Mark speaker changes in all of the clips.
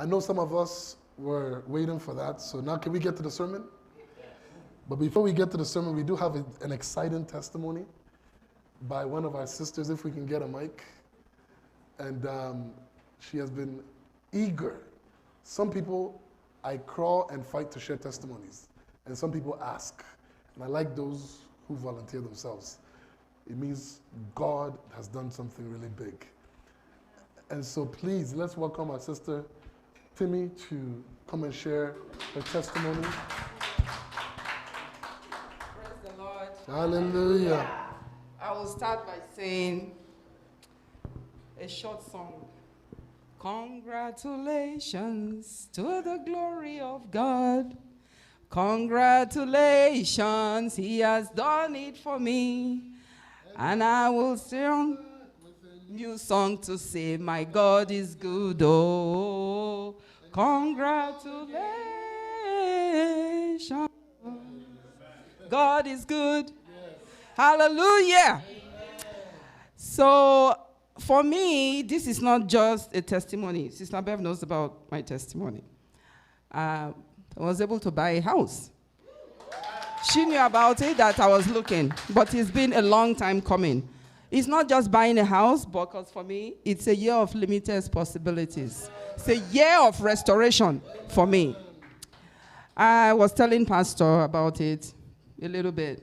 Speaker 1: I know some of us were waiting for that, so now can we get to the sermon? But before we get to the sermon, we do have an exciting testimony by one of our sisters, if we can get a mic. And she has been eager. Some people, I crawl and fight to share testimonies. And some people ask. And I like those who volunteer themselves. It means God has done something really big. And so please, let's welcome our sister, Timmy, to come and share her testimony.
Speaker 2: Praise the Lord.
Speaker 1: Hallelujah.
Speaker 2: I will start by saying a short song. Congratulations to the glory of God. Congratulations, He has done it for me. And I will sing a new song to say, my God is good. Oh, congratulations. God is good. Hallelujah. So, for me, this is not just a testimony. Sister Bev knows about my testimony. I was able to buy a house. She knew about it, that I was looking, but it's been a long time coming. It's not just buying a house, because for me, it's a year of limited possibilities. It's a year of restoration for me. I was telling Pastor about it a little bit.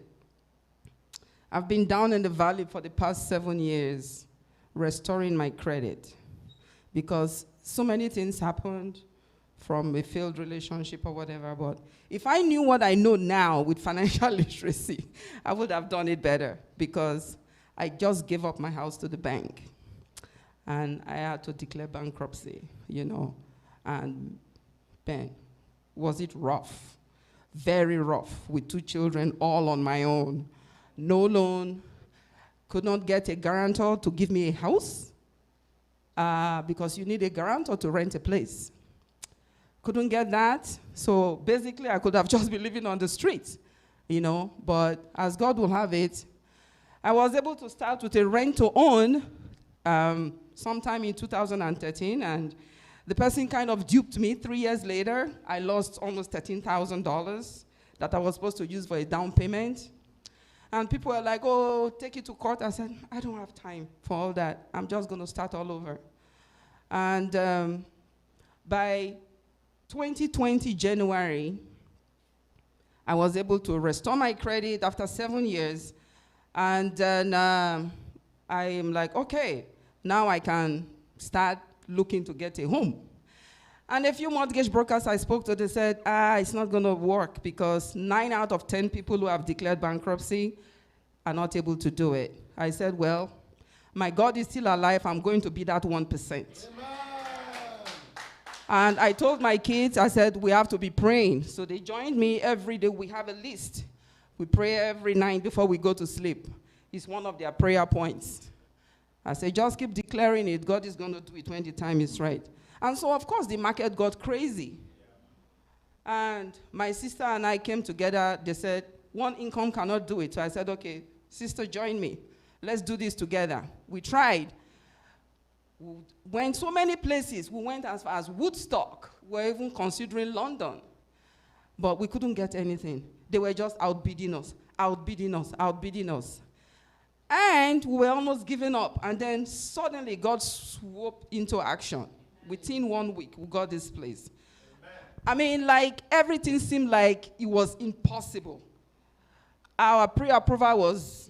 Speaker 2: I've been down in the valley for the past 7 years, restoring my credit, because so many things happened from a failed relationship or whatever. But if I knew what I know now with financial literacy, I would have done it better, because I just gave up my house to the bank. And I had to declare bankruptcy, And man, was it rough? Very rough, with 2 children, all on my own. No loan, could not get a guarantor to give me a house, because you need a guarantor to rent a place. Couldn't get that, so basically I could have just been living on the street, but as God will have it, I was able to start with a rent-to-own sometime in 2013, and the person kind of duped me. 3 years later, I lost almost $13,000 that I was supposed to use for a down payment. And people were like, oh, take it to court. I said, I don't have time for all that. I'm just going to start all over. And by 2020 January, I was able to restore my credit after 7 years. And then I am like, okay, now I can start looking to get a home. And a few mortgage brokers I spoke to, they said, it's not going to work, because 9 out of 10 people who have declared bankruptcy are not able to do it. I said, well, my God is still alive. I'm going to be that 1%. Amen. And I told my kids, I said, we have to be praying. So they joined me every day. We have a list. We pray every night before we go to sleep. It's one of their prayer points. I said, just keep declaring it. God is going to do it when the time is right. And so, of course, the market got crazy. And my sister and I came together. They said, one income cannot do it. So I said, okay, sister, join me. Let's do this together. We tried. We went so many places. We went as far as Woodstock. We were even considering London. But we couldn't get anything. They were just outbidding us, outbidding us, outbidding us. And we were almost giving up. And then suddenly God swooped into action. Within 1 week, we got this place. Amen. I mean, like, everything seemed like it was impossible. Our pre-approval was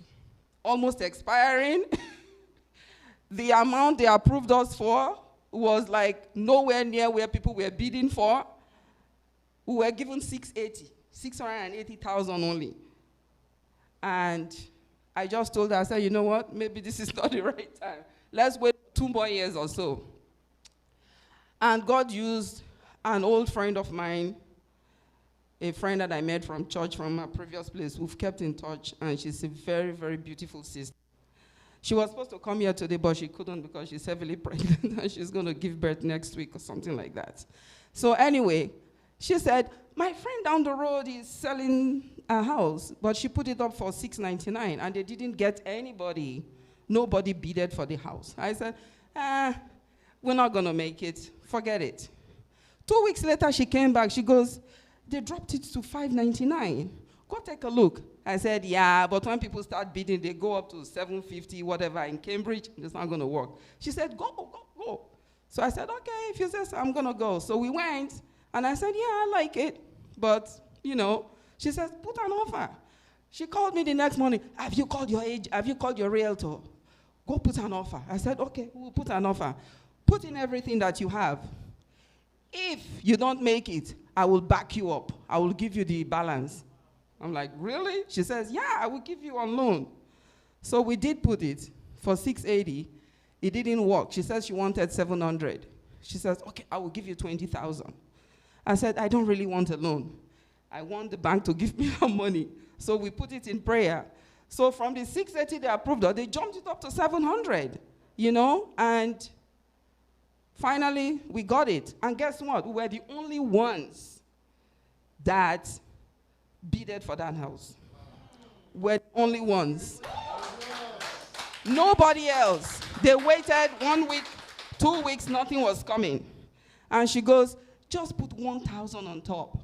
Speaker 2: almost expiring. The amount they approved us for was like nowhere near where people were bidding for. We were given 680,000 only. And I just told her, I said, you know what, maybe this is not the right time. Let's wait 2 more years or so. And God used an old friend of mine, a friend that I met from church from a previous place. We've kept in touch, and she's a very, very beautiful sister. She was supposed to come here today, but she couldn't because she's heavily pregnant, and she's going to give birth next week or something like that. So anyway, she said, my friend down the road is selling a house, but she put it up for $699, and they didn't get anybody. Nobody bidded for the house. I said, we're not going to make it. Forget it. 2 weeks later, she came back. She goes, they dropped it to $5.99. Go take a look. I said, yeah, but when people start bidding, they go up to $7.50, whatever. In Cambridge, it's not going to work. She said, go. So I said, okay, if you say so, I'm going to go. So we went, and I said, yeah, I like it. But, she says, put an offer. She called me the next morning. Have you called your agent? Have you called your realtor? Go put an offer. I said, okay, we'll put an offer. Put in everything that you have. If you don't make it, I will back you up. I will give you the balance. I'm like, really? She says, yeah, I will give you on loan. So we did put it for $680. It didn't work. She says she wanted $700. She says, okay, I will give you $20,000. I said, I don't really want a loan. I want the bank to give me her money. So we put it in prayer. So from the $680 they approved her, they jumped it up to $700, and finally we got it. And guess what? We were the only ones that bidded for that house. We're the only ones. Nobody else. They waited 1 week, 2 weeks, nothing was coming. And she goes, just put 1,000 on top.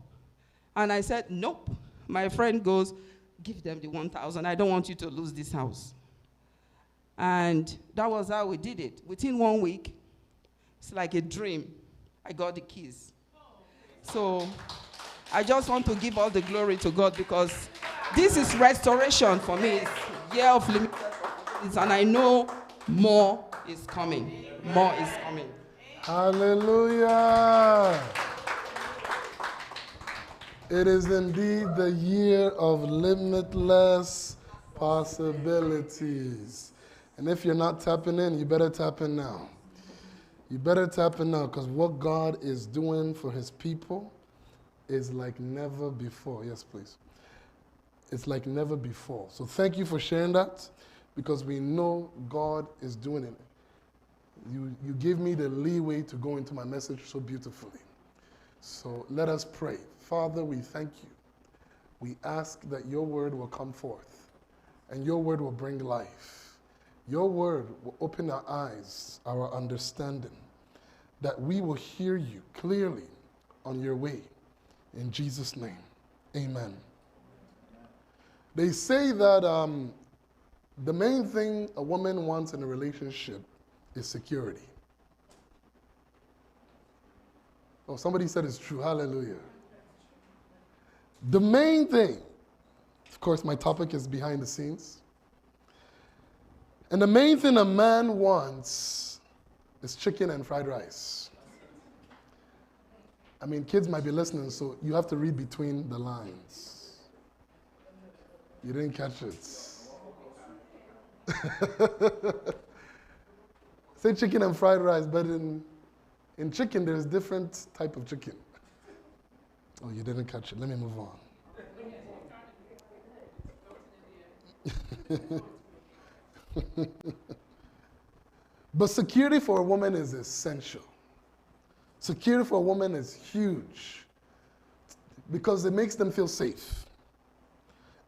Speaker 2: And I said, nope. My friend goes, give them the 1,000. I don't want you to lose this house. And that was how we did it. Within 1 week, it's like a dream. I got the keys. So I just want to give all the glory to God, because this is restoration for me. It's year of limited opportunities, and I know more is coming. More is coming.
Speaker 1: Hallelujah. It is indeed the year of limitless possibilities. And if you're not tapping in, you better tap in now. You better tap in now, because what God is doing for his people is like never before. Yes, please. It's like never before. So thank you for sharing that, because we know God is doing it. You gave me the leeway to go into my message so beautifully. So let us pray. Father, we thank you. We ask that your word will come forth, and your word will bring life. Your word will open our eyes, our understanding, that we will hear you clearly on your way. In Jesus' name, amen. They say that the main thing a woman wants in a relationship is security. Oh, somebody said it's true. Hallelujah. The main thing, of course, my topic is behind the scenes. And the main thing a man wants is chicken and fried rice. I mean, kids might be listening, so you have to read between the lines. You didn't catch it. Say chicken and fried rice, but in chicken, there's different type of chicken. Oh, you didn't catch it. Let me move on. But security for a woman is essential. Security for a woman is huge, because it makes them feel safe.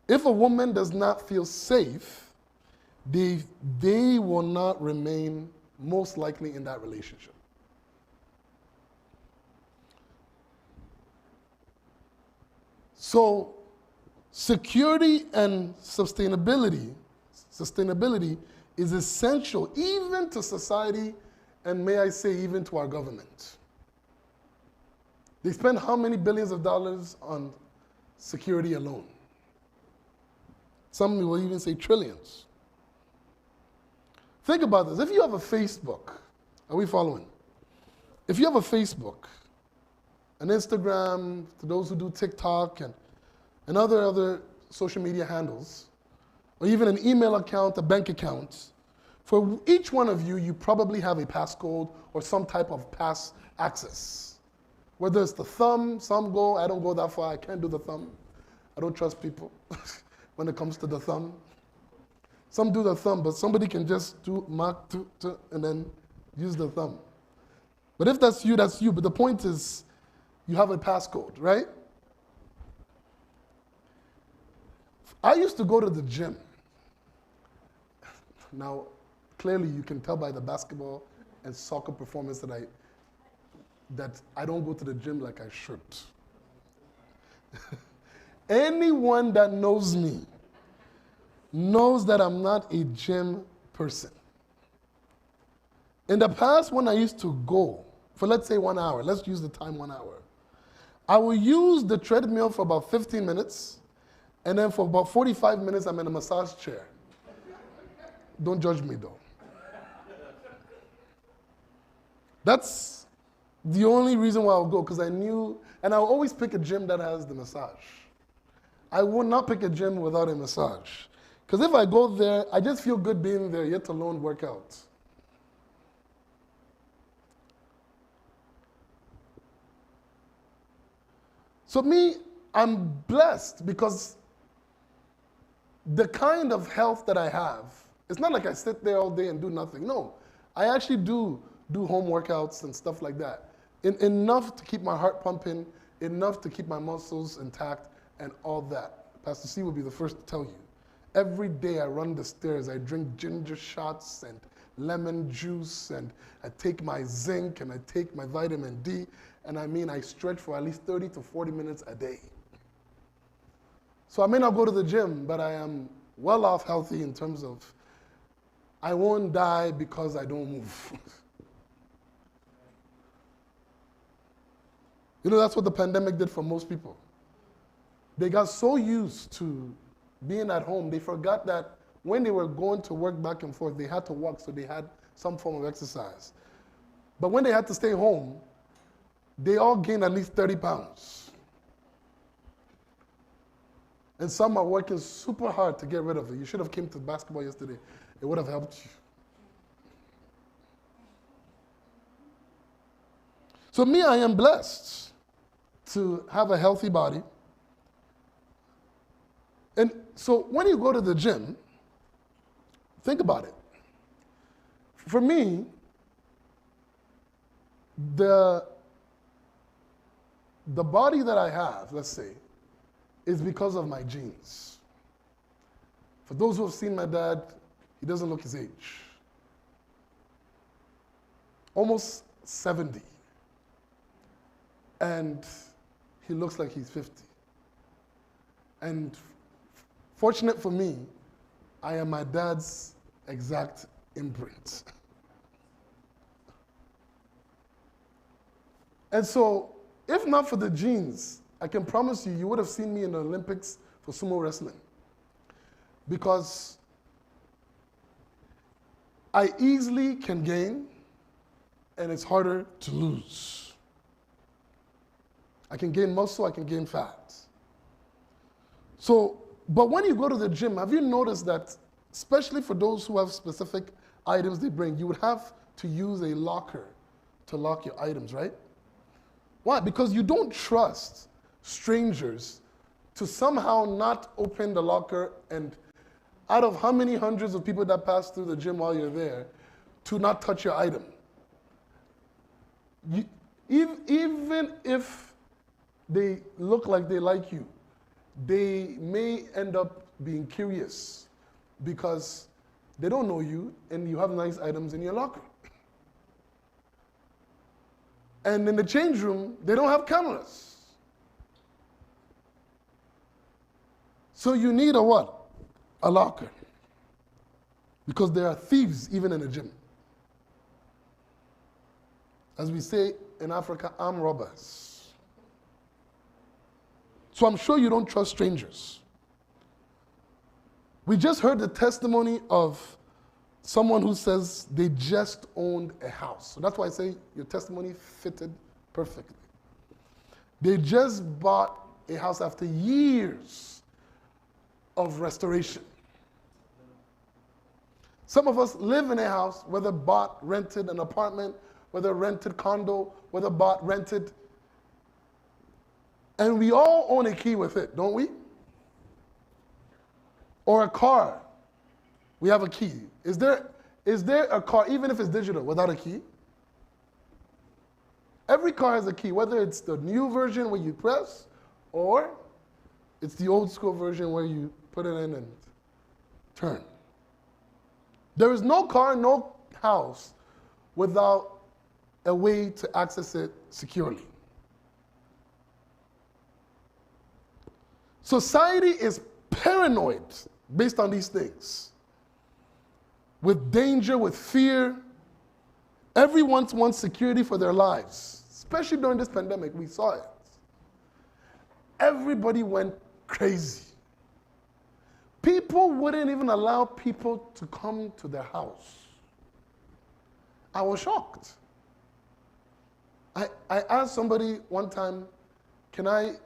Speaker 1: If a woman does not feel safe, they will not remain most likely in that relationship. So security and sustainability is essential even to society, and may I say even to our government. They spend how many billions of dollars on security alone? Some will even say trillions. Think about this. If you have a Facebook, are we following? If you have a Facebook, an Instagram, to those who do TikTok and other social media handles, or even an email account, a bank account, for each one of you, you probably have a passcode or some type of pass access. Whether it's the thumb, some go, I don't go that far, I can't do the thumb. I don't trust people when it comes to the thumb. Some do the thumb, but somebody can just do mark and then use the thumb. But if that's you, that's you. But the point is, you have a passcode, right? I used to go to the gym. Now, clearly you can tell by the basketball and soccer performance that that I don't go to the gym like I should. Anyone that knows me knows that I'm not a gym person. In the past, when I used to go for, let's say, 1 hour, let's use the time 1 hour, I will use the treadmill for about 15 minutes, and then for about 45 minutes, I'm in a massage chair. Don't judge me, though. That's the only reason why I'll go, because I knew, and I'll always pick a gym that has the massage. I will not pick a gym without a massage. Because if I go there, I just feel good being there, yet alone work out. So me, I'm blessed because the kind of health that I have, it's not like I sit there all day and do nothing. No, I actually do home workouts and stuff like that. Enough to keep my heart pumping, enough to keep my muscles intact and all that. Pastor C will be the first to tell you. Every day I run the stairs, I drink ginger shots and lemon juice, and I take my zinc and I take my vitamin D, and I stretch for at least 30 to 40 minutes a day. So I may not go to the gym, but I am well off healthy in terms of I won't die because I don't move. You know, that's what the pandemic did for most people. They got so used to being at home, they forgot that when they were going to work back and forth, they had to walk, so they had some form of exercise. But when they had to stay home, they all gained at least 30 pounds. And some are working super hard to get rid of it. You should have came to basketball yesterday. It would have helped you. So me, I am blessed to have a healthy body. And so when you go to the gym, think about it. For me, the body that I have, let's say, is because of my genes. For those who have seen my dad, he doesn't look his age. Almost 70. And he looks like he's 50. And fortunate for me, I am my dad's exact imprint. And so, if not for the genes, I can promise you, you would have seen me in the Olympics for sumo wrestling. Because I easily can gain, and it's harder to lose. I can gain muscle, I can gain fat. So, but when you go to the gym, have you noticed that, especially for those who have specific items they bring, you would have to use a locker to lock your items, right? Why? Because you don't trust strangers to somehow not open the locker, and out of how many hundreds of people that pass through the gym while you're there, to not touch your item. Even if they look like they like you, they may end up being curious because they don't know you and you have nice items in your locker. And in the change room, they don't have cameras. So you need a what? A locker. Because there are thieves even in the gym. As we say in Africa, armed robbers. So I'm sure you don't trust strangers. We just heard the testimony of someone who says they just owned a house. So that's why I say your testimony fitted perfectly. They just bought a house after years of restoration. Some of us live in a house, whether bought, rented an apartment, whether rented condo, whether bought, rented, and we all own a key with it, don't we? Or a car, we have a key. Is there a car, even if it's digital, without a key? Every car has a key, whether it's the new version where you press, or it's the old school version where you put it in and turn. There is no car, no house without a way to access it securely. Society is paranoid based on these things. With danger, with fear. Everyone wants security for their lives. Especially during this pandemic, we saw it. Everybody went crazy. People wouldn't even allow people to come to their house. I was shocked. I asked somebody one time, can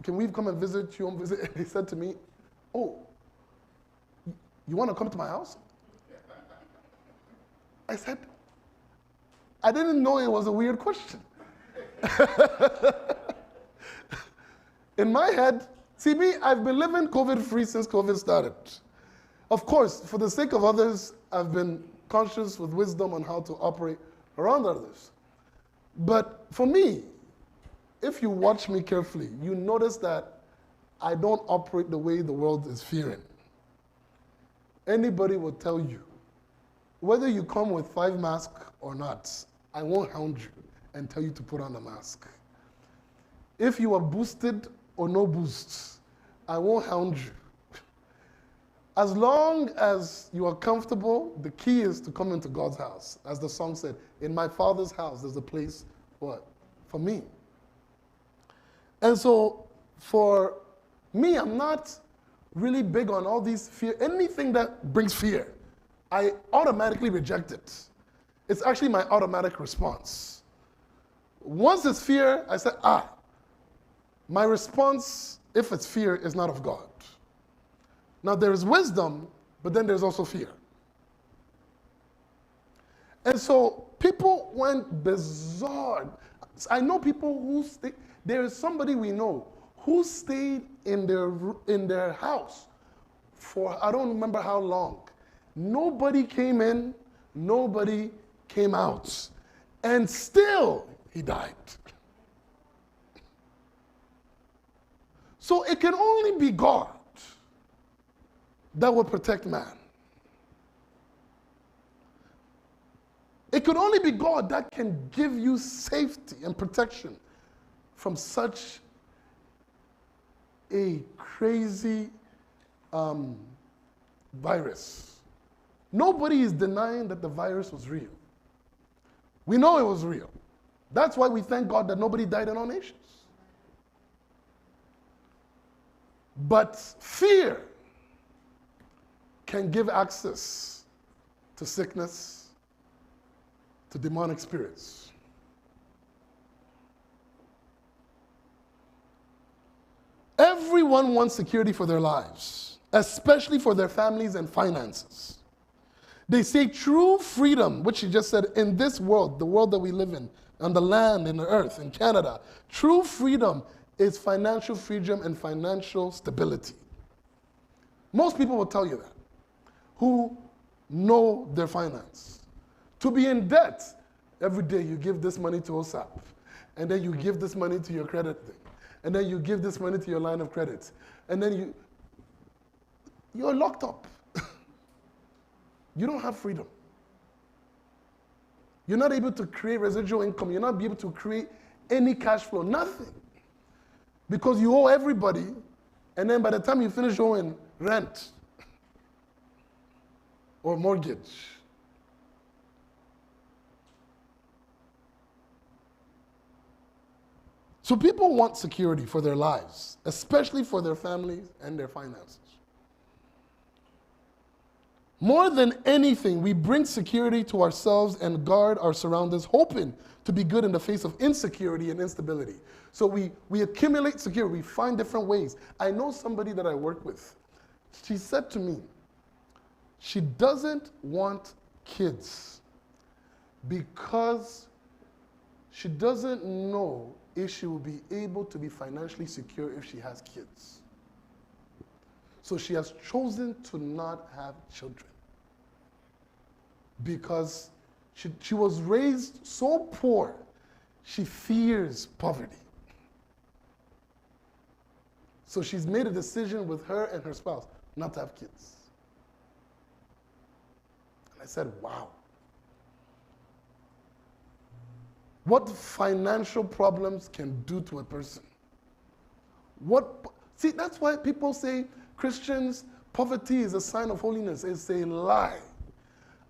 Speaker 1: we come and visit you? And he said to me, oh, you want to come to my house? I said, I didn't know it was a weird question. In my head, see me, I've been living COVID-free since COVID started. Of course, for the sake of others, I've been conscious with wisdom on how to operate around others. But for me, if you watch me carefully, you notice that I don't operate the way the world is fearing. Anybody will tell you, whether you come with 5 masks or not, I won't hound you and tell you to put on a mask. If you are boosted or no boost, I won't hound you. As long as you are comfortable, the key is to come into God's house. As the song said, in my Father's house, there's a place, what? For me. And so, for me, I'm not really big on all these fear. Anything that brings fear, I automatically reject it. It's actually my automatic response. Once it's fear, I say, my response, if it's fear, is not of God. Now, there is wisdom, but then there's also fear. And so people went bizarre. I know people who there is somebody we know who stayed in their house for I don't remember how long. Nobody came in, nobody came out. And still, he died. So it can only be God that will protect man. It could only be God that can give you safety and protection from such a crazy virus. Nobody is denying that the virus was real. We know it was real. That's why we thank God that nobody died in our nations. But fear can give access to sickness, to demonic spirits. Everyone wants security for their lives, especially for their families and finances. They say true freedom, which she just said, in this world, the world that we live in, on the land, in the earth, in Canada, true freedom is financial freedom and financial stability. Most people will tell you that, who know their finance. To be in debt, every day you give this money to OSAP, and then you give this money to your credit thing, and then you give this money to your line of credit, and then you're locked up. You don't have freedom. You're not able to create residual income. You're not able to create any cash flow, nothing. Because you owe everybody, and then by the time you finish owing rent or mortgage, so people want security for their lives, especially for their families and their finances. More than anything, we bring security to ourselves and guard our surroundings, hoping to be good in the face of insecurity and instability. So we accumulate security. We find different ways. I know somebody that I work with. She said to me, she doesn't want kids because she doesn't know if she will be able to be financially secure if she has kids. So she has chosen to not have children because she was raised so poor, she fears poverty. So she's made a decision with her and her spouse not to have kids. And I said, wow. what financial problems can do to a person. See, that's why people say Christians, poverty is a sign of holiness. It's a lie.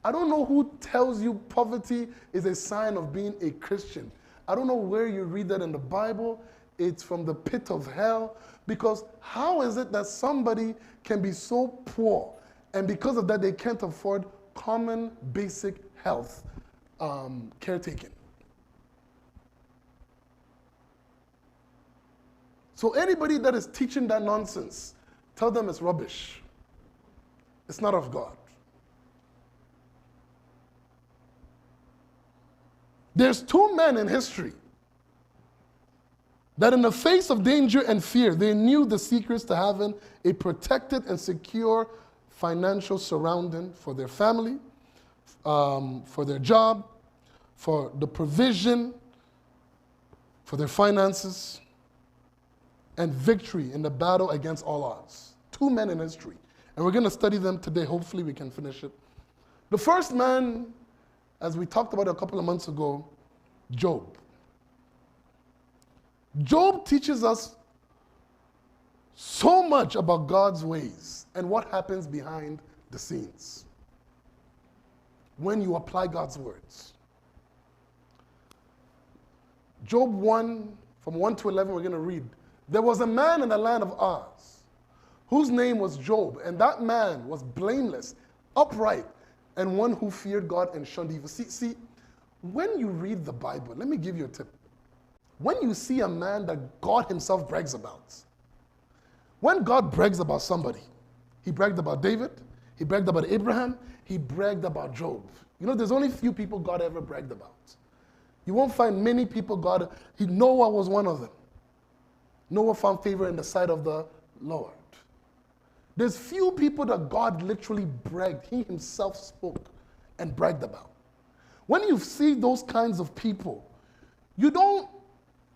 Speaker 1: I don't know who tells you poverty is a sign of being a Christian. I don't know where you read that in the Bible. It's from the pit of hell. Because how is it that somebody can be so poor and because of that they can't afford common basic health caretaking? So anybody that is teaching that nonsense, tell them it's rubbish. It's not of God. There's two men in history that in the face of danger and fear, they knew the secrets to having a protected and secure financial surrounding for their family, for their job, for the provision, for their finances, and victory in the battle against all odds. Two men in history. And we're going to study them today. Hopefully we can finish it. The first man, as we talked about a couple of months ago, Job. Job teaches us so much about God's ways and what happens behind the scenes when you apply God's words. Job 1, from 1 to 11, we're going to read. There was a man in the land of Uz whose name was Job, and that man was blameless, upright, and one who feared God and shunned evil. See, when you read the Bible, let me give you a tip. When you see a man that God himself brags about, when God brags about somebody, he bragged about David, he bragged about Abraham, he bragged about Job. You know, there's only few people God ever bragged about. You won't find many people Noah was one of them. Noah found favor in the sight of the Lord. There's few people that God literally bragged. He himself spoke and bragged about. When you see those kinds of people, you don't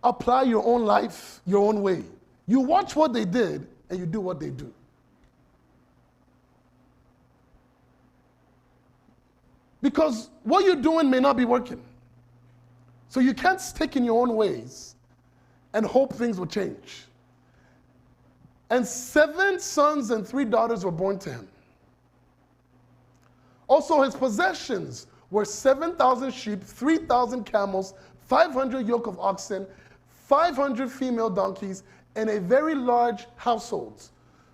Speaker 1: apply your own life your own way. You watch what they did and you do what they do. Because what you're doing may not be working. So you can't stick in your own ways and hope things will change. And 7 sons and 3 daughters were born to him. Also, his possessions were 7,000 sheep, 3,000 camels, 500 yoke of oxen, 500 female donkeys, and a very large household,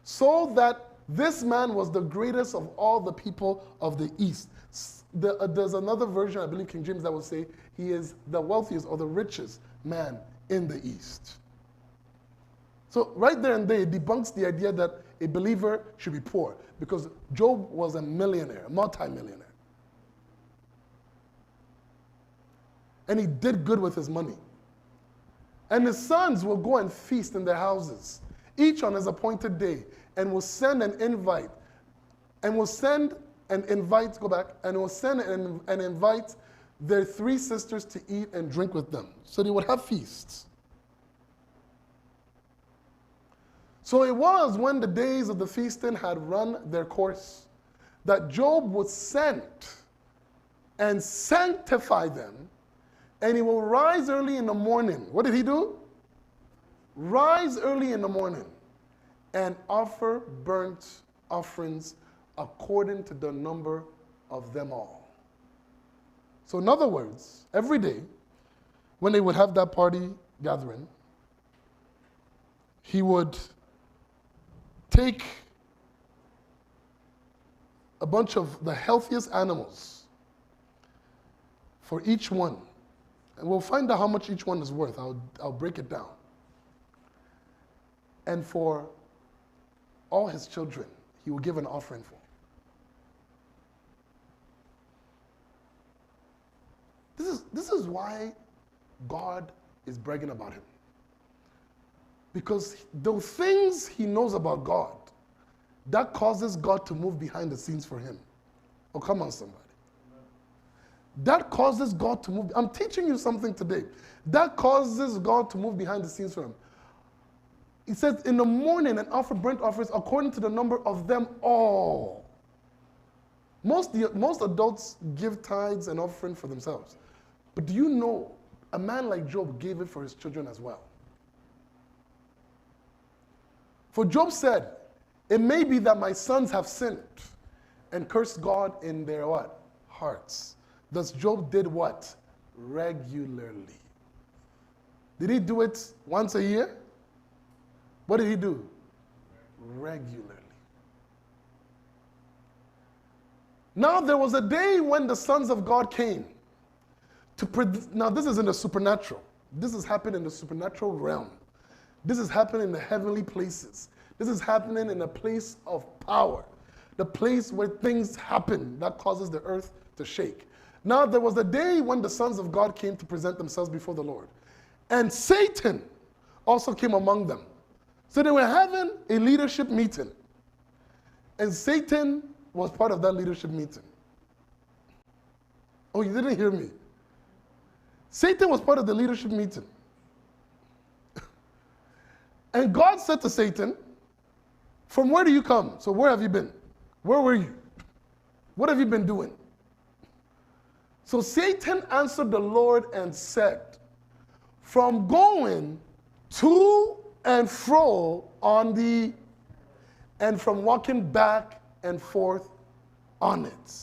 Speaker 1: so that this man was the greatest of all the people of the East. There's another version, I believe King James, that will say he is the wealthiest or the richest man in the East. So right there and there, it debunks the idea that a believer should be poor, because Job was a millionaire, a multi-millionaire. And he did good with his money. And his sons will go and feast in their houses, each on his appointed day, and will send an invite, and will send and invite, go back, and will send and invite their 3 sisters to eat and drink with them. So they would have feasts. So it was when the days of the feasting had run their course that Job was sent and sanctify them, and he will rise early in the morning. What did he do? Rise early in the morning and offer burnt offerings according to the number of them all. So in other words, every day when they would have that party gathering, he would take a bunch of the healthiest animals for each one. And we'll find out how much each one is worth. I'll break it down. And for all his children, he will give an offering for. This is why God is bragging about him. Because the things he knows about God, that causes God to move behind the scenes for him. Oh, come on, somebody. That causes God to move. I'm teaching you something today. That causes God to move behind the scenes for him. He says, in the morning and offer burnt offerings according to the number of them all. Most adults give tithes and offering for themselves. But do you know, a man like Job gave it for his children as well. For Job said, it may be that my sons have sinned and cursed God in their what? Hearts. Thus Job did what? Regularly. Did he do it once a year? What did he do? Regularly. Now there was a day when the sons of God came now this is in the supernatural. This is happening in the supernatural realm. This is happening in the heavenly places. This is happening in a place of power. The place where things happen that causes the earth to shake. Now there was a day when the sons of God came to present themselves before the Lord. And Satan also came among them. So they were having a leadership meeting. And Satan was part of that leadership meeting. Oh, you didn't hear me. Satan was part of the leadership meeting. And God said to Satan, from where do you come? So where have you been? Where were you? What have you been doing? So Satan answered the Lord and said, from going to and fro and from walking back and forth on it.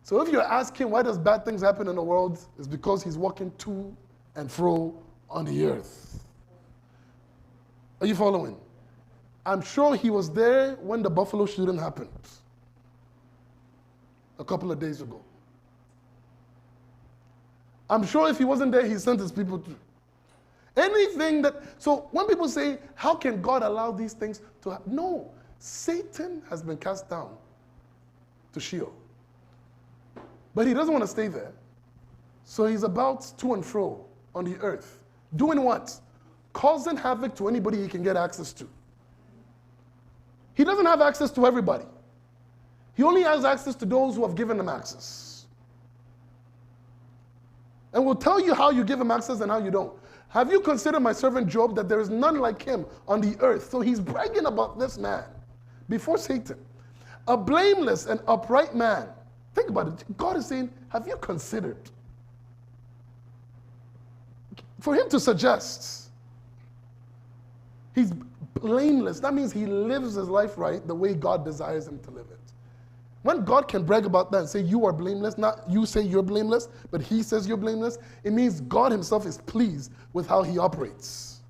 Speaker 1: So if you're asking why does bad things happen in the world, it's because he's walking to and fro on the earth. Are you following? I'm sure he was there when the Buffalo shooting happened a couple of days ago. I'm sure if he wasn't there, he sent his people to. Anything that, so when people say, how can God allow these things to happen? No, Satan has been cast down to Sheol. But he doesn't want to stay there. So he's about to and fro on the earth. Doing what? Causing havoc to anybody he can get access to. He doesn't have access to everybody. He only has access to those who have given him access. And we'll tell you how you give him access and how you don't. Have you considered my servant Job, that there is none like him on the earth? So he's bragging about this man before Satan. A blameless and upright man. Think about it. God is saying, have you considered? For him to suggest he's blameless, that means he lives his life right the way God desires him to live it. When God can brag about that and say you are blameless, not you say you're blameless, but he says you're blameless, it means God himself is pleased with how he operates.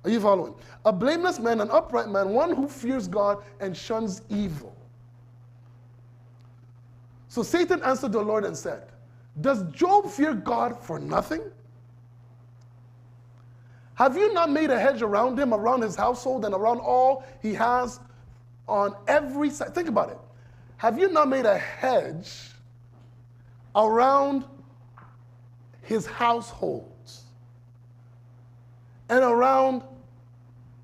Speaker 1: Are you following? A blameless man, an upright man, one who fears God and shuns evil. So Satan answered the Lord and said, does Job fear God for nothing? Have you not made a hedge around him, around his household, and around all he has on every side? Think about it. Have you not made a hedge around his household and around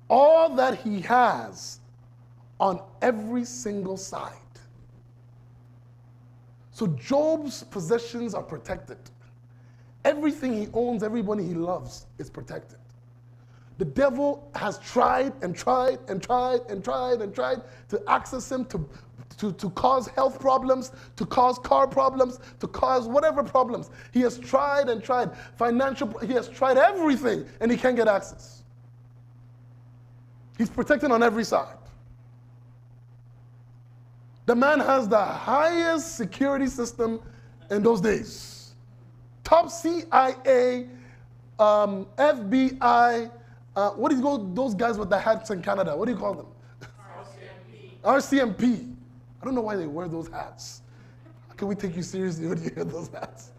Speaker 1: all that he has on every single side? So Job's possessions are protected. Everything he owns, everybody he loves is protected. The devil has tried and tried and tried and tried and tried to access him, to cause health problems, to cause car problems, to cause whatever problems. He has tried and tried he has tried everything, and he can't get access. He's protected on every side. The man has the highest security system in those days. Top CIA, FBI, what do you call those guys with the hats in Canada? What do you call them? RCMP. I don't know why they wear those hats. How can we take you seriously when you wear those hats?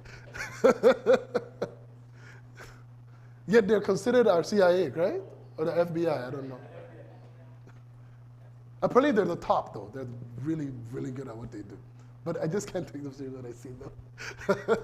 Speaker 1: Yet they're considered our CIA, right? Or the FBI, I don't know. Apparently they're the top, though. They're really, really good at what they do. But I just can't take them seriously when I see them.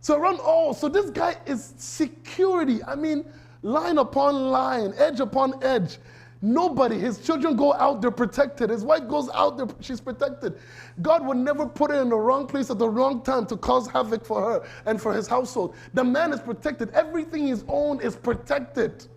Speaker 1: So this guy is security. I mean, line upon line, edge upon edge. Nobody, his children go out, they're protected. His wife goes out, she's protected. God would never put her in the wrong place at the wrong time to cause havoc for her and for his household. The man is protected. Everything he's owned is protected.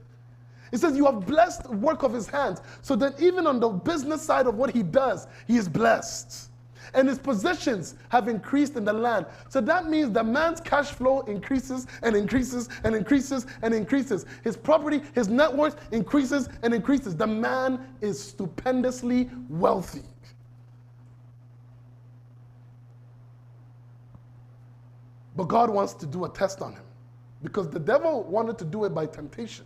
Speaker 1: It says you have blessed the work of his hands, so that even on the business side of what he does, he is blessed. And his possessions have increased in the land. So that means the man's cash flow increases and increases and increases and increases. His property, his net worth increases and increases. The man is stupendously wealthy. But God wants to do a test on him, because the devil wanted to do it by temptation.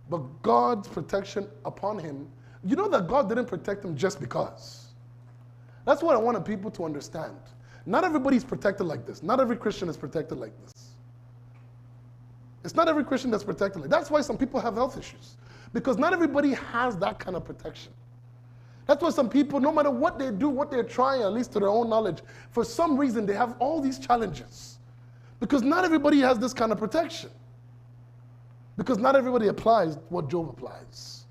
Speaker 1: But God's protection upon him, you know that God didn't protect him just because. That's what I wanted people to understand. Not everybody's protected like this. Not every Christian is protected like this. It's not every Christian that's protected like this. That's why some people have health issues, because not everybody has that kind of protection. That's why some people, no matter what they do, what they're trying, at least to their own knowledge, for some reason they have all these challenges. Because not everybody has this kind of protection. Because not everybody applies what Job applies.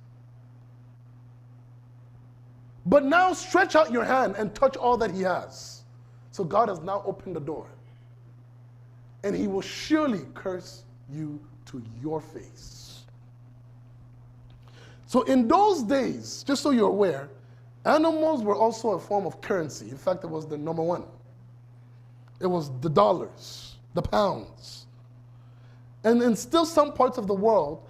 Speaker 1: But now stretch out your hand and touch all that he has. So God has now opened the door. And he will surely curse you to your face. So in those days, just so you're aware, animals were also a form of currency. In fact, it was the number one. It was the dollars, the pounds. And in still some parts of the world,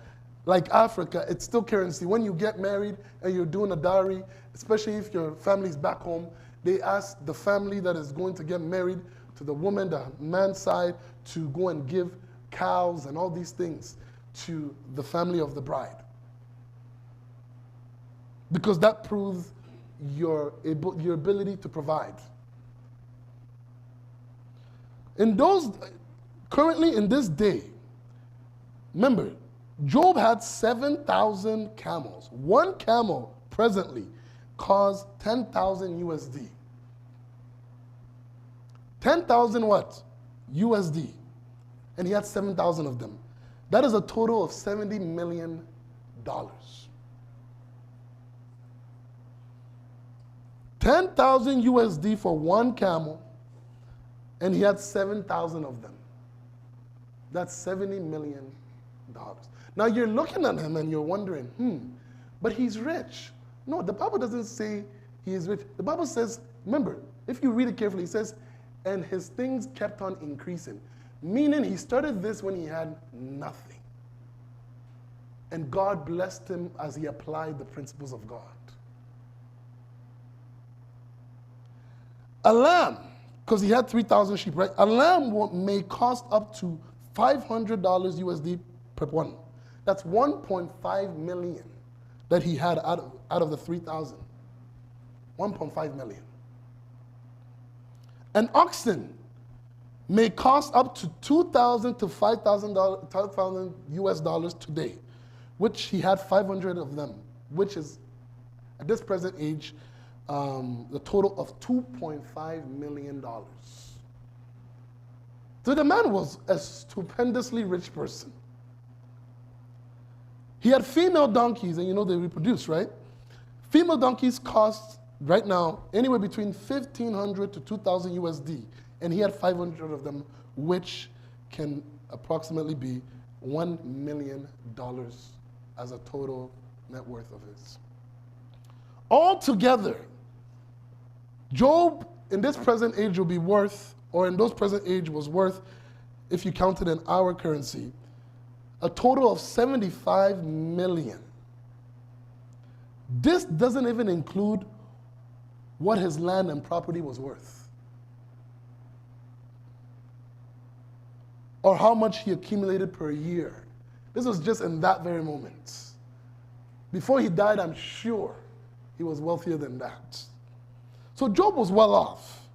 Speaker 1: like Africa, it's still currency. When you get married and you're doing a dowry, especially if your family's back home, they ask the family that is going to get married to the woman, the man's side, to go and give cows and all these things to the family of the bride. Because that proves your ability to provide. Currently in this day, remember, Job had 7,000 camels. One camel presently costs 10,000 USD. 10,000 what? USD. And he had 7,000 of them. That is a total of $70 million. 10,000 USD for one camel, and he had 7,000 of them. That's $70 million. Now you're looking at him and you're wondering, but he's rich. No, the Bible doesn't say he is rich. The Bible says, remember, if you read it carefully, it says, and his things kept on increasing. Meaning he started this when he had nothing. And God blessed him as he applied the principles of God. A lamb, because he had 3,000 sheep, right? A lamb may cost up to $500 USD per one. That's 1.5 million that he had out of the 3,000. 1.5 million. An oxen may cost up to $2,000 to $5,000 US dollars today, which he had 500 of them, which is, at this present age, the total of $2.5 million. So the man was a stupendously rich person. He had female donkeys, and you know they reproduce, right? Female donkeys cost, right now, anywhere between 1,500 to 2,000 USD, and he had 500 of them, which can approximately be $1 million as a total net worth of his. Altogether, Job in this present age will be worth, or in those present age was worth, if you counted in our currency, a total of 75 million. This doesn't even include what his land and property was worth, or how much he accumulated per year. This was just in that very moment. Before he died, I'm sure he was wealthier than that. So Job was well off.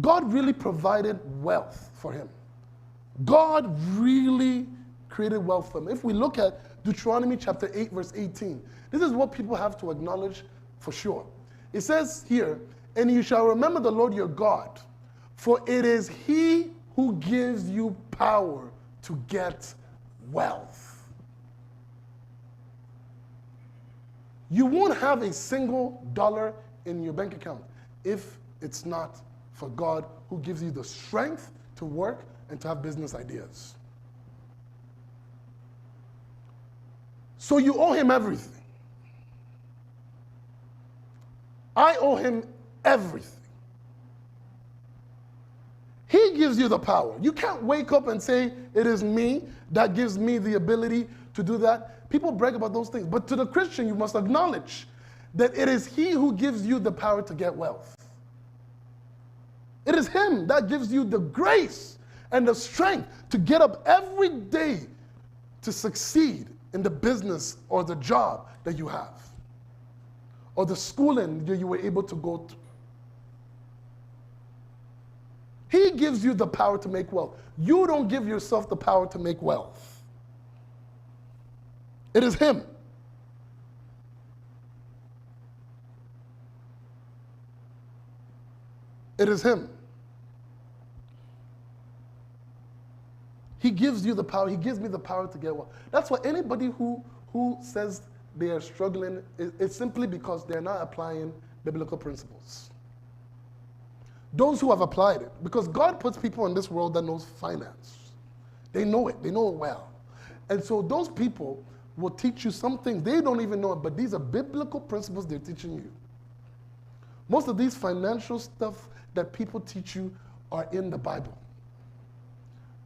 Speaker 1: God really provided wealth for him. God really created wealth for him. If we look at Deuteronomy chapter 8, verse 18, this is what people have to acknowledge for sure. It says here, and you shall remember the Lord your God, for it is he who gives you power to get wealth. You won't have a single dollar in your bank account if it's not for God who gives you the strength to work and to have business ideas. So you owe him everything. I owe him everything. He gives you the power. You can't wake up and say, it is me that gives me the ability to do that. People brag about those things. But to the Christian, you must acknowledge that it is he who gives you the power to get wealth. It is him that gives you the grace and the strength to get up every day to succeed in the business or the job that you have, or the schooling that you were able to go to. He gives you the power to make wealth. You don't give yourself the power to make wealth. It is him. It is him. He gives you the power. He gives me the power to get wealth. That's why anybody who says they are struggling, it's simply because they're not applying biblical principles. Those who have applied it, because God puts people in this world that knows finance. They know it well. And so those people will teach you some things. They don't even know it, but these are biblical principles they're teaching you. Most of these financial stuff that people teach you are in the Bible.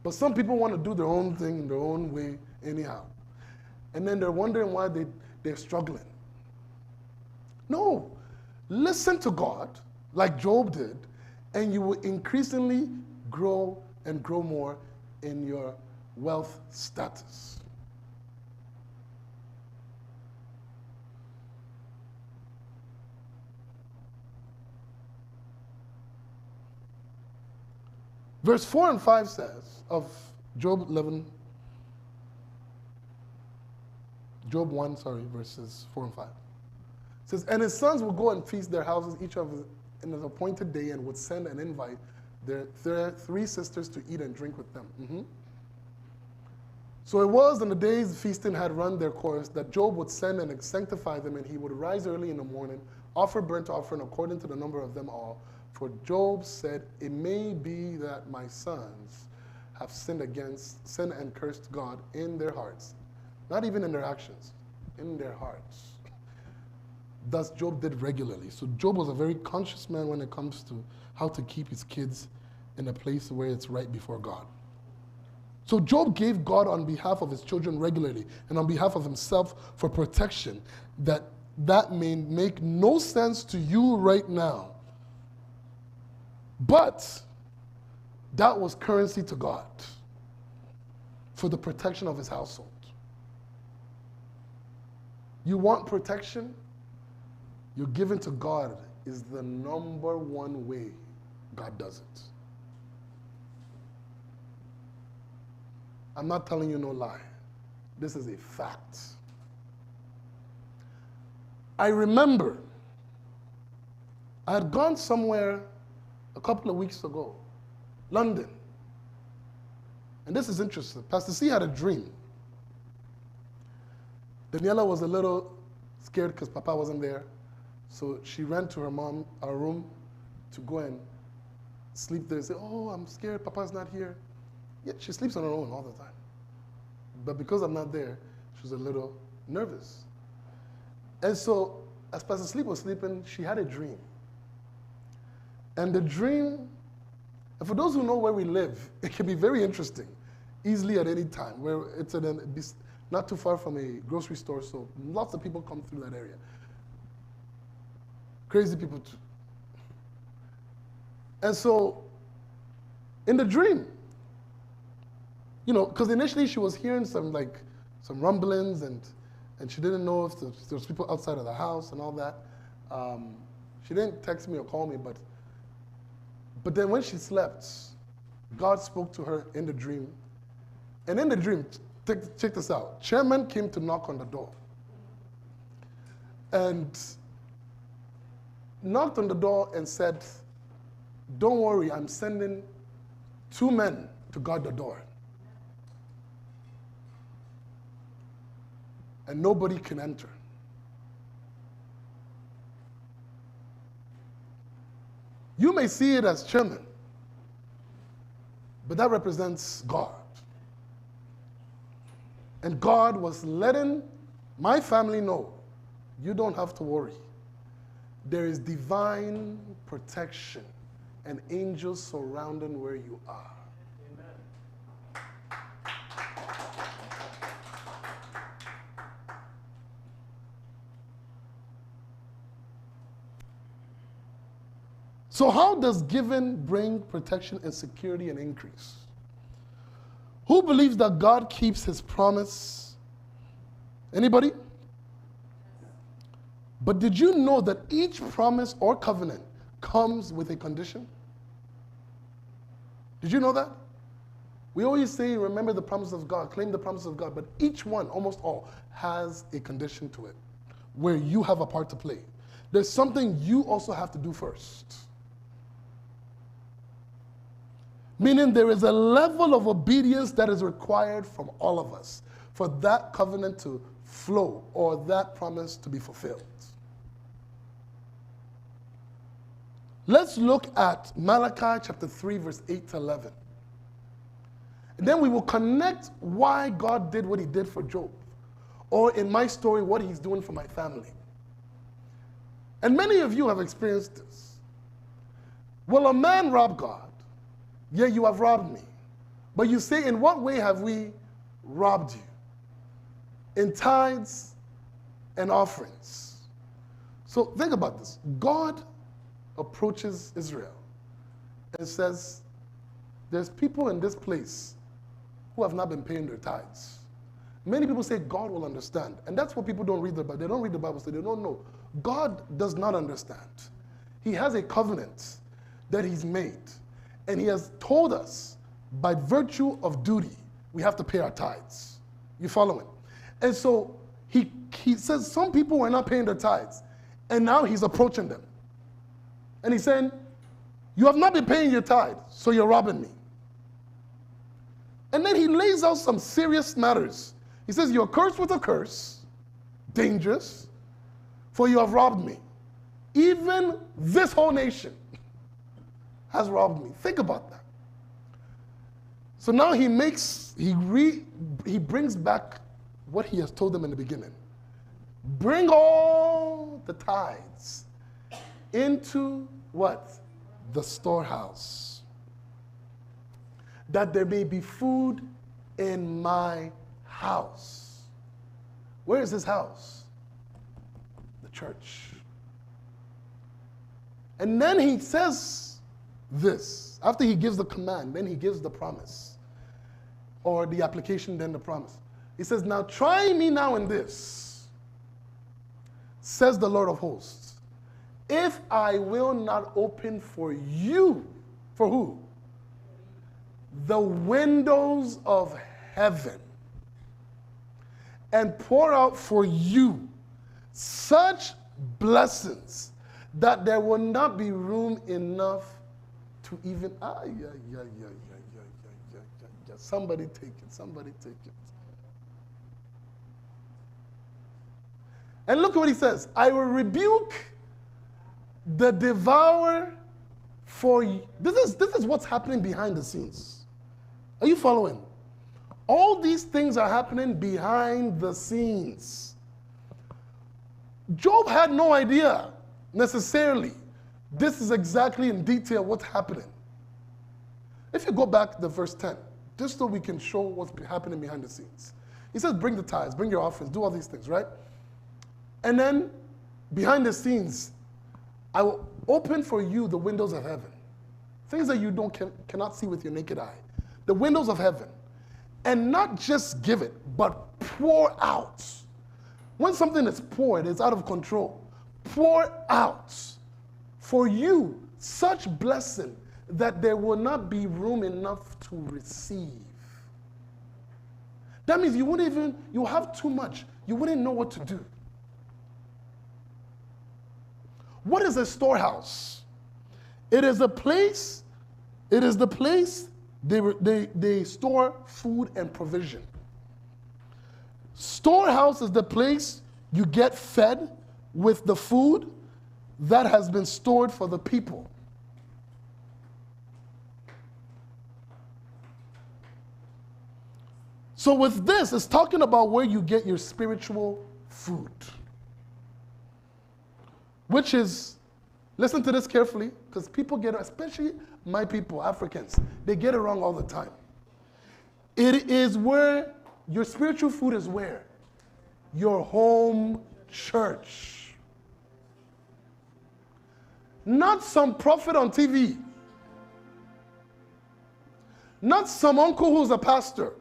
Speaker 1: But some people want to do their own thing in their own way anyhow. And then they're wondering why they're struggling. No. Listen to God, like Job did, and you will increasingly grow and grow more in your wealth status. Verse 4 and 5 says of Job 11, Job 1, verses 4 and 5. It says, and his sons would go and feast their houses, each of his in an appointed day, and would send and invite their three sisters to eat and drink with them. So it was in the days feasting had run their course that Job would send and sanctify them, and he would rise early in the morning, offer burnt offering according to the number of them all. For Job said, it may be that my sons have sinned and cursed God in their hearts. Not even in their actions, in their hearts. Thus Job did regularly. So Job was a very conscious man when it comes to how to keep his kids in a place where it's right before God. So Job gave God on behalf of his children regularly and on behalf of himself for protection. That may make no sense to you right now. But that was currency to God for the protection of his household. You want protection? Your giving to God is the number one way God does it. I'm not telling you no lie. This is a fact. I remember I had gone somewhere a couple of weeks ago, London. And this is interesting. Pastor C had a dream. Daniela was a little scared because Papa wasn't there. So she ran to our room, to go and sleep there and say, oh, I'm scared, Papa's not here. Yet she sleeps on her own all the time. But because I'm not there, she was a little nervous. And so, as Pastor Sleep was sleeping, she had a dream. And the dream, and for those who know where we live, it can be very interesting, easily at any time, where it's not too far from a grocery store, so lots of people come through that area. Crazy people too. And so, in the dream, because initially she was hearing some rumblings, and she didn't know if there was people outside of the house and all that. She didn't text me or call me, but then when she slept, God spoke to her in the dream. And in the dream, check this out. Chairman came to knock on the door. And knocked on the door and said, don't worry, I'm sending 2 men to guard the door. And nobody can enter. You may see it as chairman, but that represents God. And God was letting my family know, you don't have to worry. there is divine protection and angels surrounding where you are. So how does giving bring protection and security and increase? Who believes that God keeps his promise? Anybody? But did you know that each promise or covenant comes with a condition? Did you know that? We always say, remember the promise of God, claim the promise of God, but each one, almost all, has a condition to it where you have a part to play. There's something you also have to do first. Meaning there is a level of obedience that is required from all of us for that covenant to flow or that promise to be fulfilled. Let's look at Malachi chapter 3, verse 8 to 11. And then we will connect why God did what he did for Job, or in my story, what he's doing for my family. And many of you have experienced this. Will a man rob God? Yeah, you have robbed me. But you say, in what way have we robbed you? In tithes and offerings. So think about this. God approaches Israel and says, there's people in this place who have not been paying their tithes. Many people say God will understand. And that's what people don't read the Bible. They don't read the Bible, so they don't know. God does not understand. He has a covenant that he's made. And he has told us, by virtue of duty, we have to pay our tithes. You following? And so he says some people were not paying their tithes. And now he's approaching them. And he's saying, you have not been paying your tithe, so you're robbing me. And then he lays out some serious matters. He says, you're cursed with a curse, dangerous, for you have robbed me. Even this whole nation has robbed me. Think about that. So now he brings back what he has told them in the beginning. Bring all the tithes into what? The storehouse, that there may be food in my house. Where is his house? The church. And then he says this, after he gives the command, then he gives the promise, or the application, then the promise. He says, now try me now in this, says the Lord of hosts, if I will not open for you, for who? The windows of heaven, and pour out for you such blessings that there will not be room enough to even, somebody take it, somebody take it. And look at what he says. I will rebuke the devourer for you. This is what's happening behind the scenes. Are you following? All these things are happening behind the scenes. Job had no idea necessarily. This is exactly in detail what's happening. If you go back to verse 10, just so we can show what's happening behind the scenes. He says, bring the tithes, bring your offerings, do all these things, right? And then, behind the scenes, I will open for you the windows of heaven. Things that you cannot see with your naked eye. The windows of heaven. And not just give it, but pour out. When something is poured, it's out of control. Pour out for you such blessing that there will not be room enough to receive. That means you have too much. You wouldn't know what to do. What is a storehouse? It is the place they store food and provision. Storehouse is the place you get fed with the food that has been stored for the people. So with this, it's talking about where you get your spiritual food. which is, listen to this carefully, because people get, especially my people, Africans, they get it wrong all the time. It is where your spiritual food is where? Your home church. Not some prophet on TV. Not some uncle who's a pastor.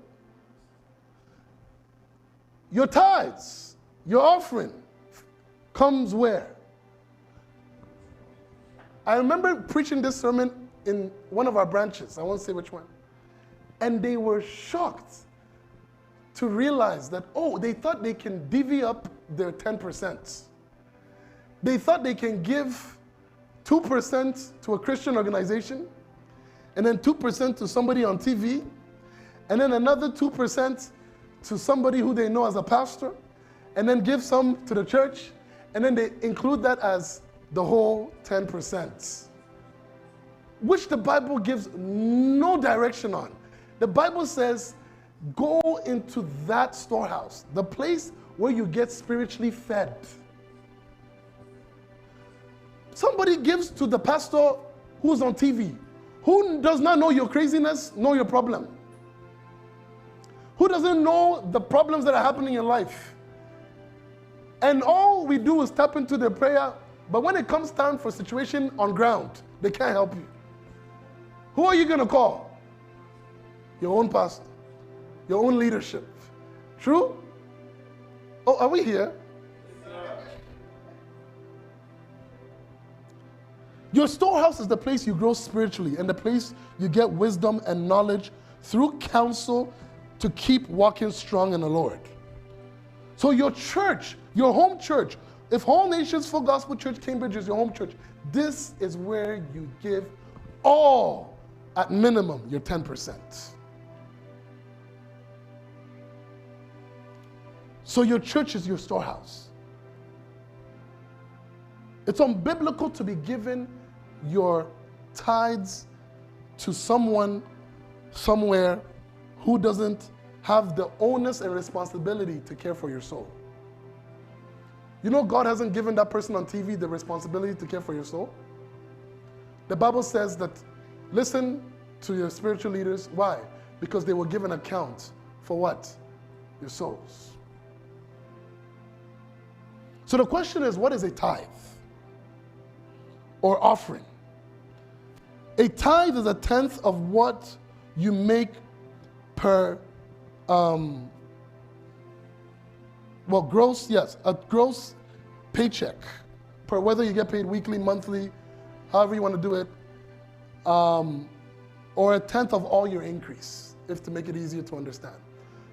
Speaker 1: Your tithes, your offering comes where? I remember preaching this sermon in one of our branches. I won't say which one. And they were shocked to realize that, oh, they thought they can divvy up their 10%. They thought they can give 2% to a Christian organization, and then 2% to somebody on TV, and then another 2% to somebody who they know as a pastor, and then give some to the church, and then they include that as the whole 10%, which the Bible gives no direction on. The Bible says, go into that storehouse, the place where you get spiritually fed. Somebody gives to the pastor who's on TV, who does not know your craziness, know your problem, who doesn't know the problems that are happening in your life. And all we do is tap into their prayer, but when it comes time for situation on ground, they can't help you. Who are you going to call? Your own pastor, your own leadership. True? Oh, are we here? Your storehouse is the place you grow spiritually and the place you get wisdom and knowledge through counsel to keep walking strong in the Lord. So your church, your home church, if Whole Nations Full Gospel Church Cambridge is your home church, this is where you give all, at minimum, your 10%. So your church is your storehouse. It's unbiblical to be given your tithes to someone somewhere who doesn't have the onus and responsibility to care for your soul. You know, God hasn't given that person on TV the responsibility to care for your soul. The Bible says that listen to your spiritual leaders. Why? Because they will give an account for what? Your souls. So the question is, what is a tithe or offering? A tithe is a tenth of what you make per, gross, yes, a gross paycheck, per whether you get paid weekly, monthly, however you want to do it, or a tenth of all your increase, if to make it easier to understand.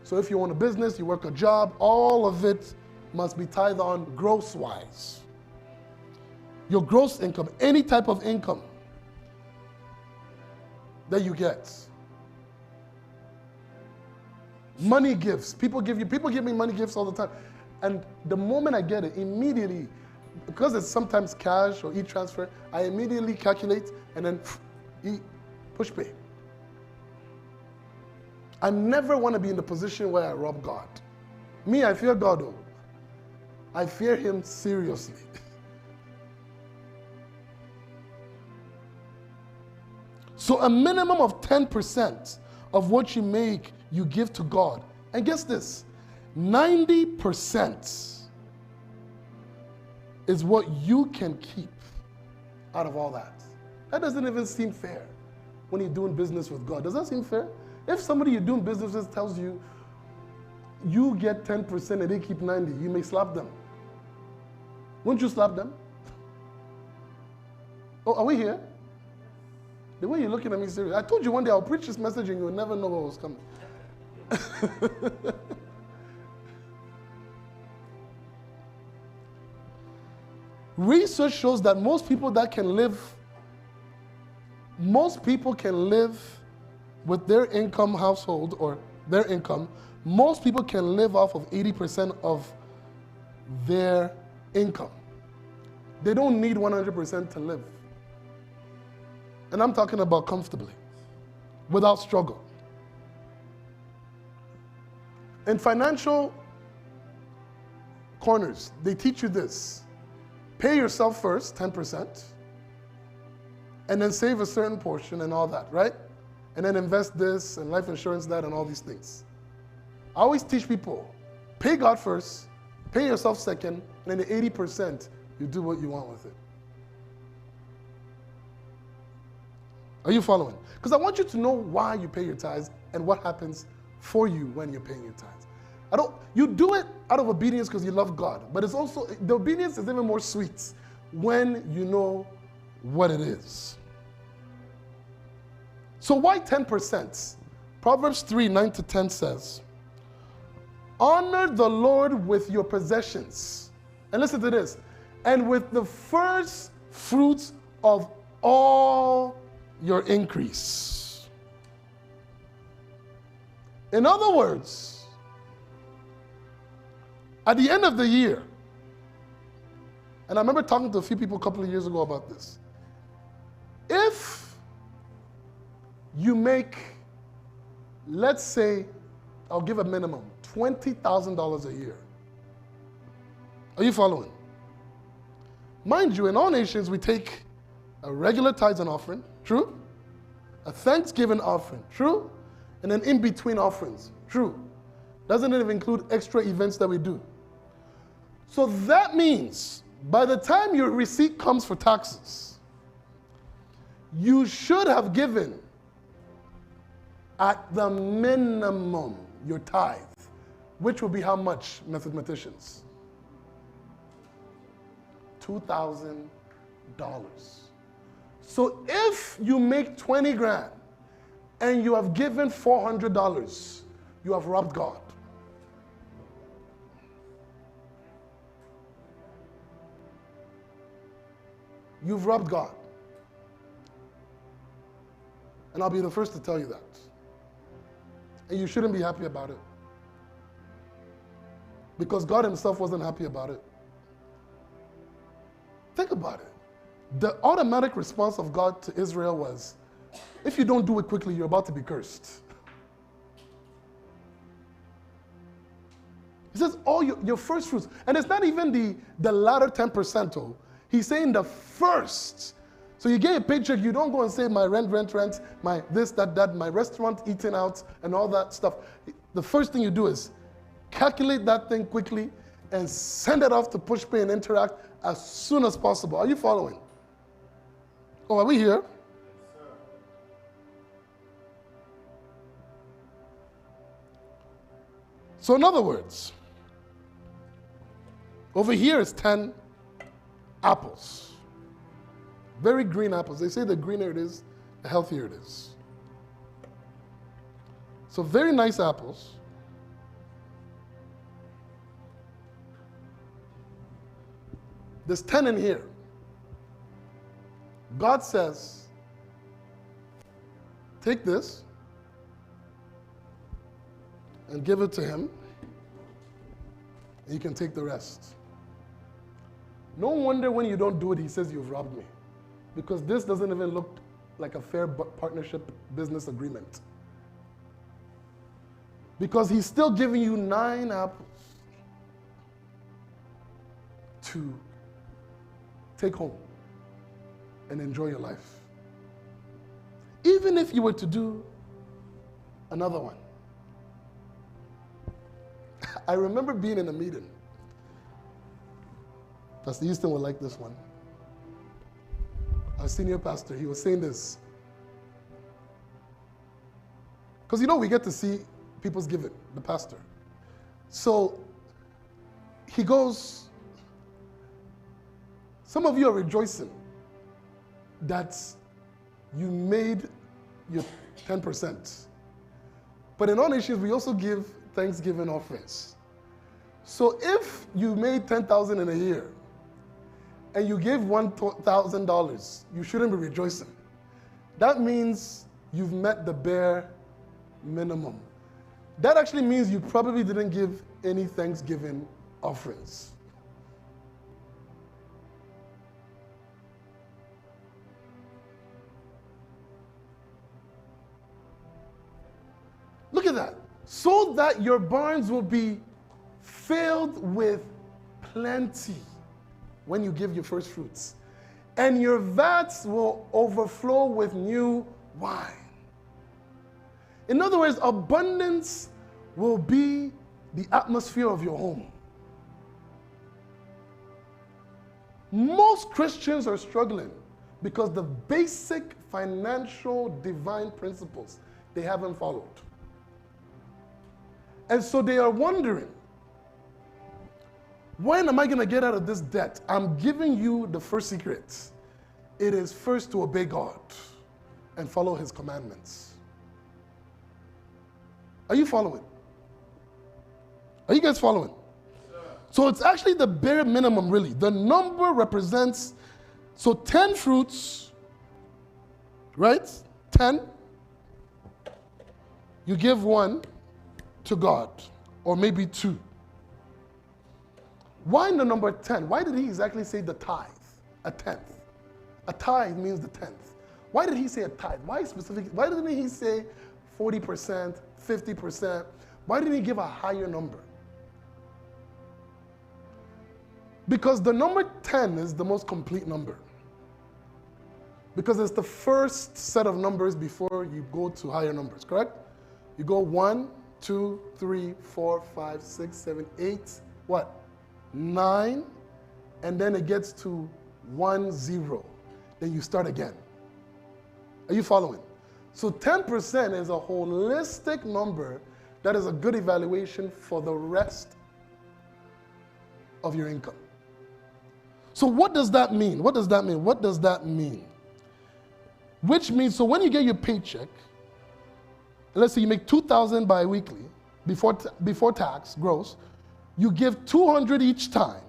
Speaker 1: So if you own a business, you work a job, all of it must be tithed on gross-wise. Your gross income, any type of income that you get. Money gifts. People give me money gifts all the time. And the moment I get it, immediately, because it's sometimes cash or e-transfer, I immediately calculate and then push pay. I never want to be in the position where I rob God. Me, I fear God though. I fear him seriously. So a minimum of 10% of what you make, you give to God. And guess this, 90% is what you can keep out of all that. That doesn't even seem fair when you're doing business with God. Does that seem fair? If somebody you're doing business with tells you, you get 10% and they keep 90, you may slap them. Wouldn't you slap them? Oh, are we here? The way you're looking at me serious. I told you one day I'll preach this message and you'll never know what was coming. Research shows that most people can live with their income household or their income. Most people can live off of 80% of their income. They don't need 100% to live. And I'm talking about comfortably, without struggle. In financial corners, they teach you this. pay yourself first, 10%, and then save a certain portion and all that, right? And then invest this and life insurance that and all these things. I always teach people, pay God first, pay yourself second, and then the 80%, you do what you want with it. Are you following? Because I want you to know why you pay your tithes and what happens for you when you're paying your tithes. You do it out of obedience because you love God, but it's also, the obedience is even more sweet when you know what it is. So why 10%? Proverbs 3:9-10 says, honor the Lord with your possessions. And listen to this. And with the first fruits of all your increase. In other words, at the end of the year, and I remember talking to a few people a couple of years ago about this, if you make, let's say, I'll give a minimum, $20,000 a year. Are you following? Mind you, in all nations, we take a regular tithes and offering, true? A Thanksgiving offering, true? And then in between offerings, true? Doesn't it include extra events that we do? So that means by the time your receipt comes for taxes, you should have given at the minimum your tithe, which will be how much, mathematicians? $2,000. So if you make 20 grand and you have given $400, you have robbed God. You've robbed God. And I'll be the first to tell you that. And you shouldn't be happy about it. Because God himself wasn't happy about it. Think about it. The automatic response of God to Israel was, if you don't do it quickly, you're about to be cursed. He says, all your first fruits. And it's not even the latter 10%. Oh. He's saying the first. So you get a paycheck, you don't go and say my rent, my this, that, my restaurant eating out, and all that stuff. The first thing you do is calculate that thing quickly and send it off to PushPay and Interact as soon as possible. Are you following? Oh, are we here? Yes, sir. So in other words, over here is 10 apples. Very green apples. They say the greener it is, the healthier it is. So very nice apples. There's 10 in here. God says, take this and give it to him, and you can take the rest. No wonder when you don't do it, he says you've robbed me. Because this doesn't even look like a fair partnership business agreement. Because he's still giving you 9 apples to take home and enjoy your life. Even if you were to do another one. I remember being in a meeting. Pastor Easton would like this one. Our senior pastor, he was saying this. Because we get to see people's giving, the pastor. So he goes, some of you are rejoicing that you made your 10%. But in all nations, we also give Thanksgiving offerings. So if you made $10,000 in a year, and you gave $1,000, you shouldn't be rejoicing. That means you've met the bare minimum. That actually means you probably didn't give any Thanksgiving offerings. Look at that. So that your barns will be filled with plenty. when you give your first fruits. And your vats will overflow with new wine. In other words, abundance will be the atmosphere of your home. Most Christians are struggling because the basic financial divine principles they haven't followed. And so they are wondering, when am I going to get out of this debt? I'm giving you the first secret. It is first to obey God and follow his commandments. Are you following? Are you guys following? So it's actually the bare minimum, really. The number represents, so 10 fruits, right? 10. You give 1 to God, or maybe 2. Why the number 10? Why did he exactly say the tithe, a tenth? A tithe means the tenth. Why did he say a tithe? Why specifically? Why didn't he say 40%, 50%? Why didn't he give a higher number? Because the number 10 is the most complete number. Because it's the first set of numbers before you go to higher numbers, correct? You go 1, 2, 3, 4, 5, 6, 7, 8, what? 9, and then it gets to 1, 0. Then you start again. Are you following? So 10% is a holistic number that is a good evaluation for the rest of your income. So what does that mean? What does that mean? What does that mean? Which means, so when you get your paycheck, let's say you make $2,000 bi-weekly before tax, gross, you give $200 each time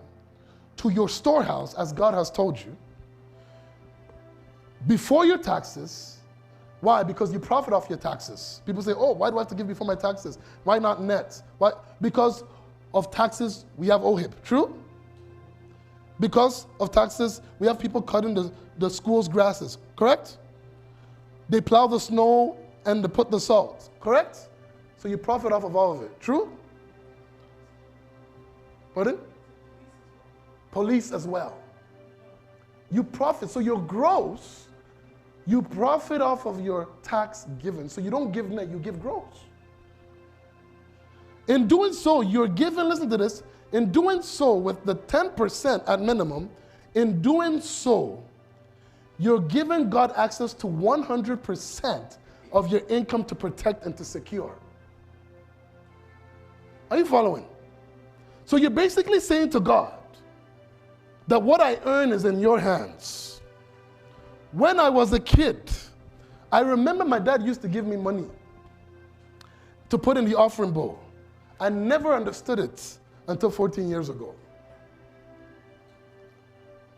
Speaker 1: to your storehouse, as God has told you, before your taxes. Why? Because you profit off your taxes. People say, oh, why do I have to give before my taxes? Why not net? Why? Because of taxes, we have OHIP. True? Because of taxes, we have people cutting the school's grasses. Correct? They plow the snow and they put the salt. Correct? So you profit off of all of it. True? Pardon? Police as well. You profit. So your gross, you profit off of your tax given. So you don't give net, you give gross. In doing so, you're given, listen to this, in doing so with the 10% at minimum, in doing so, you're giving God access to 100% of your income to protect and to secure. Are you following? So you're basically saying to God that what I earn is in your hands. When I was a kid, I remember my dad used to give me money to put in the offering bowl. I never understood it until 14 years ago.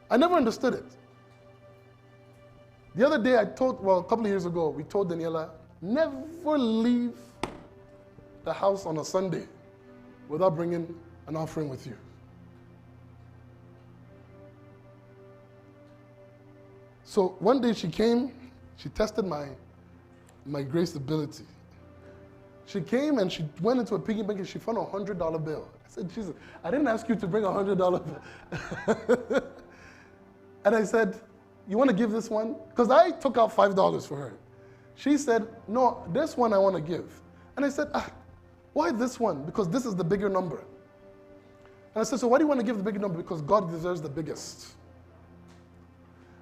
Speaker 1: I never understood it. The other day a couple of years ago, we told Daniela, never leave the house on a Sunday without bringing an offering with you. So one day she came, she tested my grace ability. She came and she went into a piggy bank and she found a $100 bill. I said, Jesus, I didn't ask you to bring a $100 bill. And I said, you want to give this one? Because I took out $5 for her. She said, no, this one I want to give. And I said, why this one? Because this is the bigger number. And I said, so why do you want to give the bigger number? Because God deserves the biggest.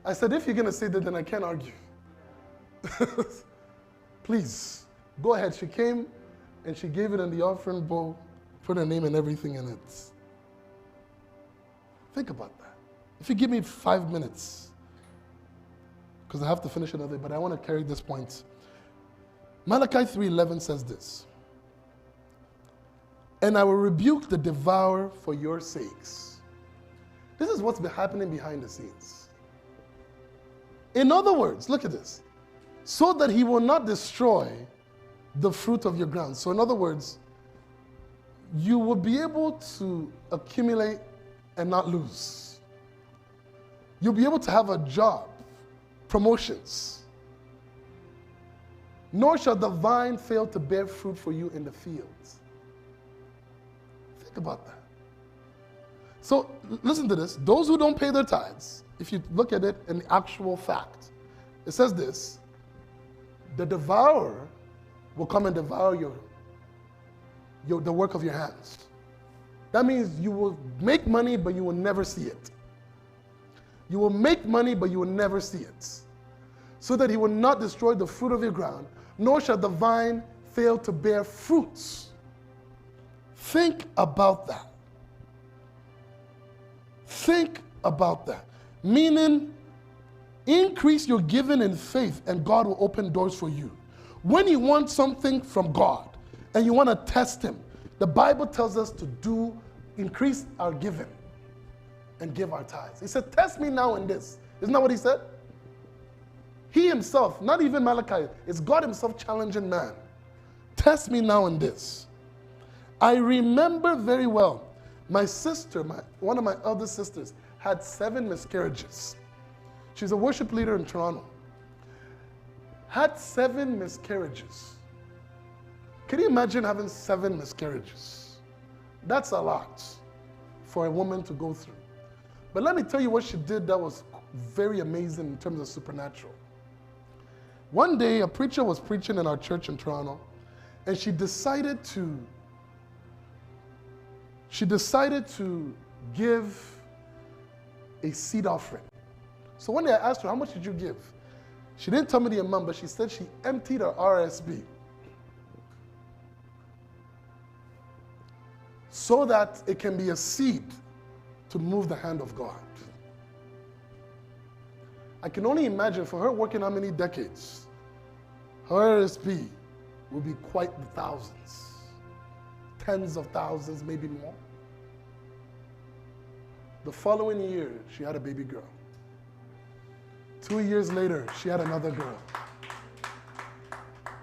Speaker 1: I said, if you're going to say that, then I can't argue. Please, go ahead. She came and she gave it in the offering bowl, put her name and everything in it. Think about that. If you give me 5 minutes, because I have to finish another, but I want to carry this point. Malachi 3:11 says this, and I will rebuke the devourer for your sakes. This is what's been happening behind the scenes. In other words, look at this. So that he will not destroy the fruit of your ground. So in other words, you will be able to accumulate and not lose. You'll be able to have a job, promotions. Nor shall the vine fail to bear fruit for you in the fields. Think about that. So listen to this. Those who don't pay their tithes, if you look at it in actual fact, it says this: the devourer will come and devour the work of your hands. That means you will make money, but you will never see it. You will make money, but you will never see it. So that he will not destroy the fruit of your ground, nor shall the vine fail to bear fruits. Think about that. Think about that. Meaning, increase your giving in faith and God will open doors for you. When you want something from God and you want to test him, the Bible tells us to increase our giving and give our tithes. He said, test me now in this. Isn't that what he said? He himself, not even Malachi, it's God himself challenging man. Test me now in this. I remember very well, my sister, one of my other sisters, had 7 miscarriages. She's a worship leader in Toronto. Had 7 miscarriages. Can you imagine having 7 miscarriages? That's a lot for a woman to go through. But let me tell you what she did that was very amazing in terms of supernatural. One day, a preacher was preaching in our church in Toronto, and she decided to give a seed offering. So one day I asked her, how much did you give? She didn't tell me the amount, but she said she emptied her RSB so that it can be a seed to move the hand of God. I can only imagine for her working how many decades, her RSB will be quite the thousands, tens of thousands, maybe more. The following year, she had a baby girl. 2 years later, she had another girl.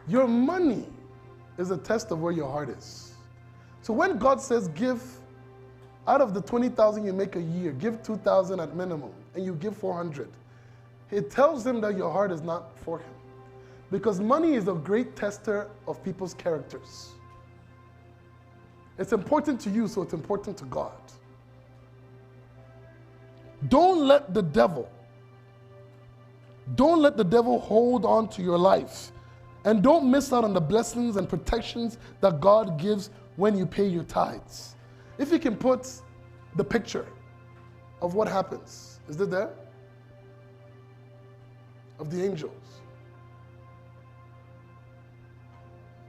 Speaker 1: Your money is a test of where your heart is. So when God says give, out of the 20,000 you make a year, give 2,000 at minimum, and you give 400, it tells him that your heart is not for him. Because money is a great tester of people's characters. It's important to you, so it's important to God. Don't let the devil hold on to your life. And don't miss out on the blessings and protections that God gives when you pay your tithes. If you can put the picture of what happens. Is it there? Of the angels.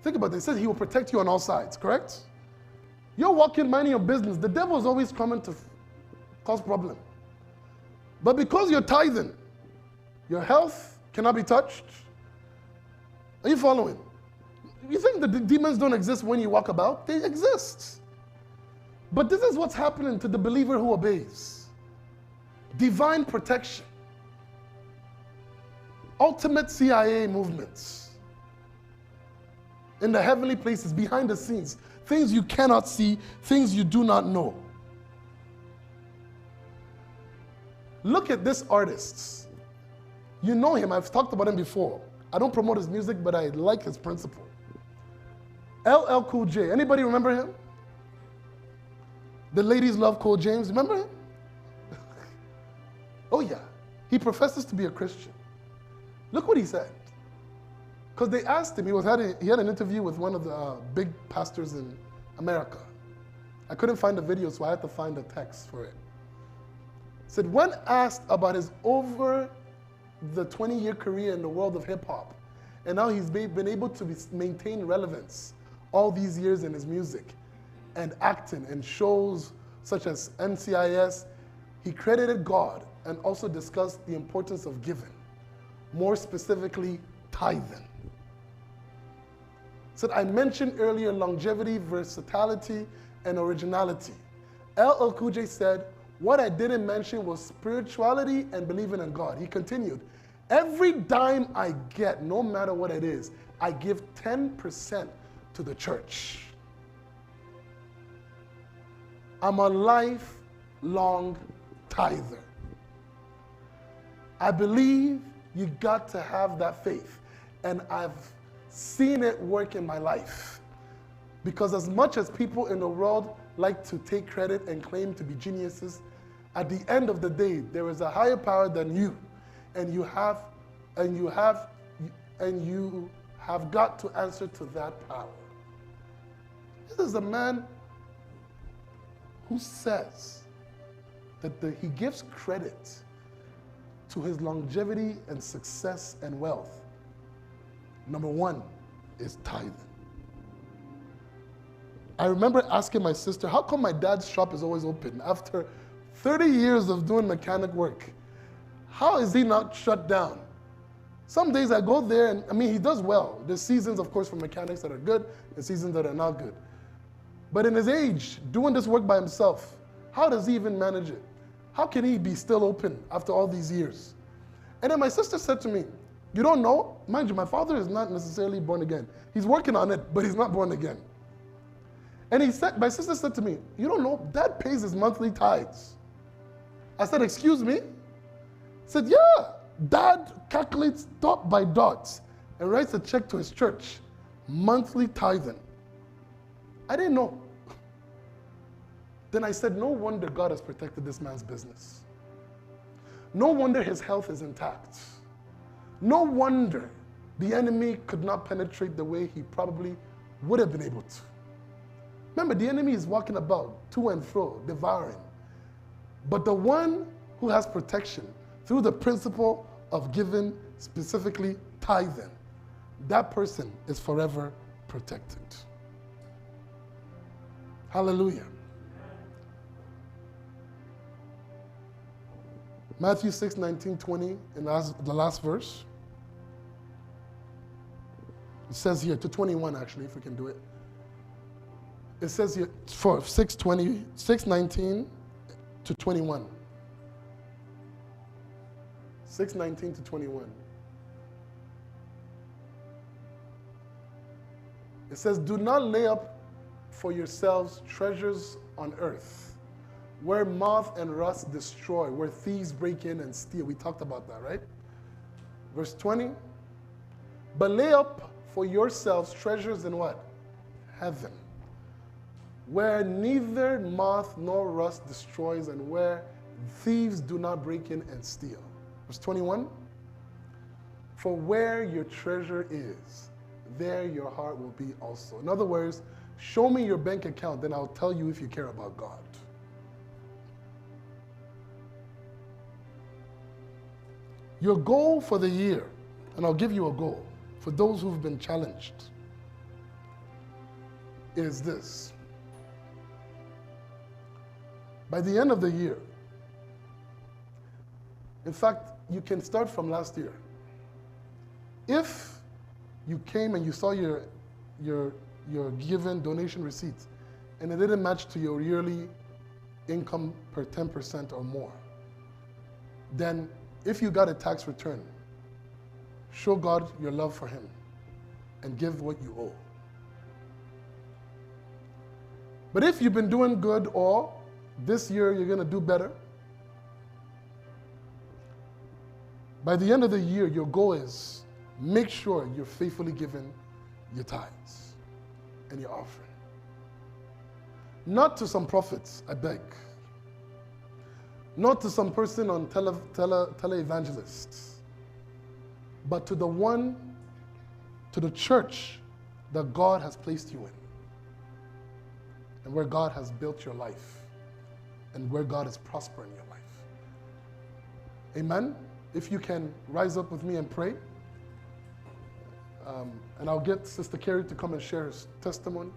Speaker 1: Think about this. It says he will protect you on all sides, correct? You're walking, minding your business. The devil is always coming to cause problem. But because you're tithing, your health cannot be touched. Are you following? You think the demons don't exist when you walk about? They exist. But this is what's happening to the believer who obeys. Divine protection. Ultimate CIA movements. In the heavenly places, behind the scenes. Things you cannot see, things you do not know. Look at this artist. You know him, I've talked about him before. I don't promote his music, but I like his principle. LL Cool J. Anybody remember him? The ladies love Cool James. Remember him? Oh yeah. He professes to be a Christian. Look what he said. Because they asked him, he had an interview with one of the big pastors in America. I couldn't find the video, so I had to find the text for it. He said, when asked about his over the 20-year career in the world of hip-hop, and now he's been able to maintain relevance all these years in his music and acting and shows such as NCIS, he credited God and also discussed the importance of giving, more specifically tithing. Said, I mentioned earlier longevity, versatility, and originality. LL Cool J said, what I didn't mention was spirituality and believing in God. He continued, every dime I get, no matter what it is, I give 10% to the church. I'm a lifelong tither. I believe you got to have that faith, and I've seen it work in my life. Because as much as people in the world like to take credit and claim to be geniuses, at the end of the day, there is a higher power than you, and you have got to answer to that power. This is a man who says that he gives credit to his longevity and success and wealth. Number one is tithing. I remember asking my sister, how come my dad's shop is always open? After 30 years of doing mechanic work, how is he not shut down? Some days I go there and, he does well. There's seasons, of course, for mechanics that are good, and seasons that are not good. But in his age, doing this work by himself, how does he even manage it? How can he be still open after all these years? And then my sister said to me, you don't know? Mind you, my father is not necessarily born again. He's working on it, but he's not born again. And my sister said to me, you don't know, Dad pays his monthly tithes. I said, excuse me? He said, yeah, Dad calculates dot by dot and writes a check to his church, monthly tithing. I didn't know. Then I said, no wonder God has protected this man's business. No wonder his health is intact. No wonder the enemy could not penetrate the way he probably would have been able to. Remember, the enemy is walking about to and fro, devouring. But the one who has protection through the principle of giving, specifically tithing, that person is forever protected. Hallelujah. Matthew 6, 19, 20, in the last verse. It says here, to 21 actually, if we can do it. It says here, for 6:20, 6:19 to 21. 6:19 to 21. It says, do not lay up for yourselves treasures on earth, where moth and rust destroy, where thieves break in and steal. We talked about that, right? Verse 20. But lay up for yourselves treasures in what? Heaven, where neither moth nor rust destroys, and where thieves do not break in and steal. Verse 21. For where your treasure is, there your heart will be also. In other words, show me your bank account, then I'll tell you if you care about God. Your goal for the year, and I'll give you a goal for those who've been challenged, is this. By the end of the year, in fact, you can start from last year. If you came and you saw your given donation receipts and it didn't match to your yearly income per 10% or more, then if you got a tax return, show God your love for him and give what you owe. But if you've been doing good, or this year you're going to do better, by the end of the year, your goal is make sure you're faithfully giving your tithes and your offering. Not to some prophets, I beg. Not to some person on tele-evangelists, but to the church that God has placed you in, and where God has built your life, and where God is prospering your life. Amen? If you can rise up with me and pray, and I'll get Sister Carrie to come and share her testimony.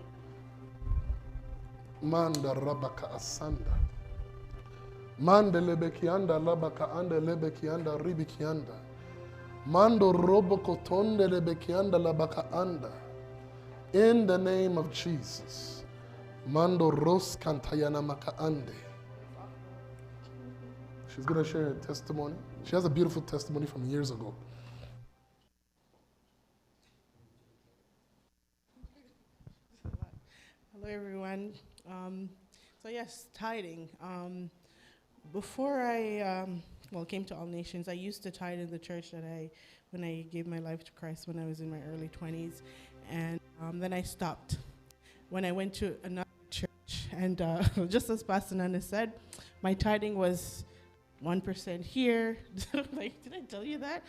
Speaker 1: Manda rabaka asanda. Manda lebekianda labaka anda lebekianda ribikianda. Mando robo kotonde lebekianda labaka anda. In the name of Jesus. Mando ros kantayana maka ande. She's going to share her testimony. She has a beautiful testimony from years ago.
Speaker 3: Hello, everyone. So yes, tithing. Before I came to All Nations, I used to tithe in the church when I gave my life to Christ when I was in my early 20s, and then I stopped. when I went to another church, and just as Pastor Nana said, my tithing was 1% here. Like, did I tell you that?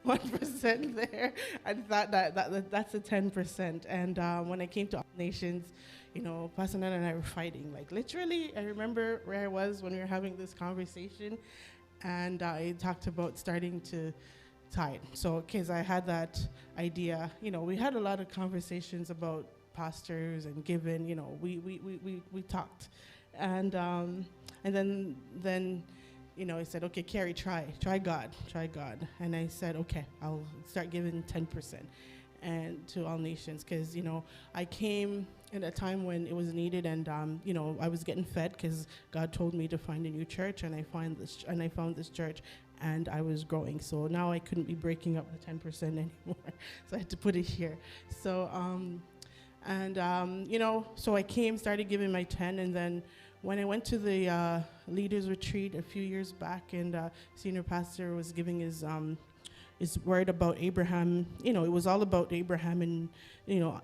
Speaker 3: 1% there. I thought that's a 10%. And when I came to All Nations, Pastor Nana and I were fighting. Like, literally, I remember where I was when we were having this conversation, and I talked about starting to tithe. So, because I had that idea, we had a lot of conversations about pastors and giving. We talked, and then he said, okay, Carrie, try God. And I said, okay, I'll start giving 10% and to All Nations, because I came in a time when it was needed, and I was getting fed because God told me to find a new church, and I found this church, and I was growing. So now I couldn't be breaking up the 10% anymore, so I had to put it here. So so I came, started giving my 10, and then when I went to the leaders retreat a few years back, and senior pastor was giving his word about Abraham, it was all about Abraham, and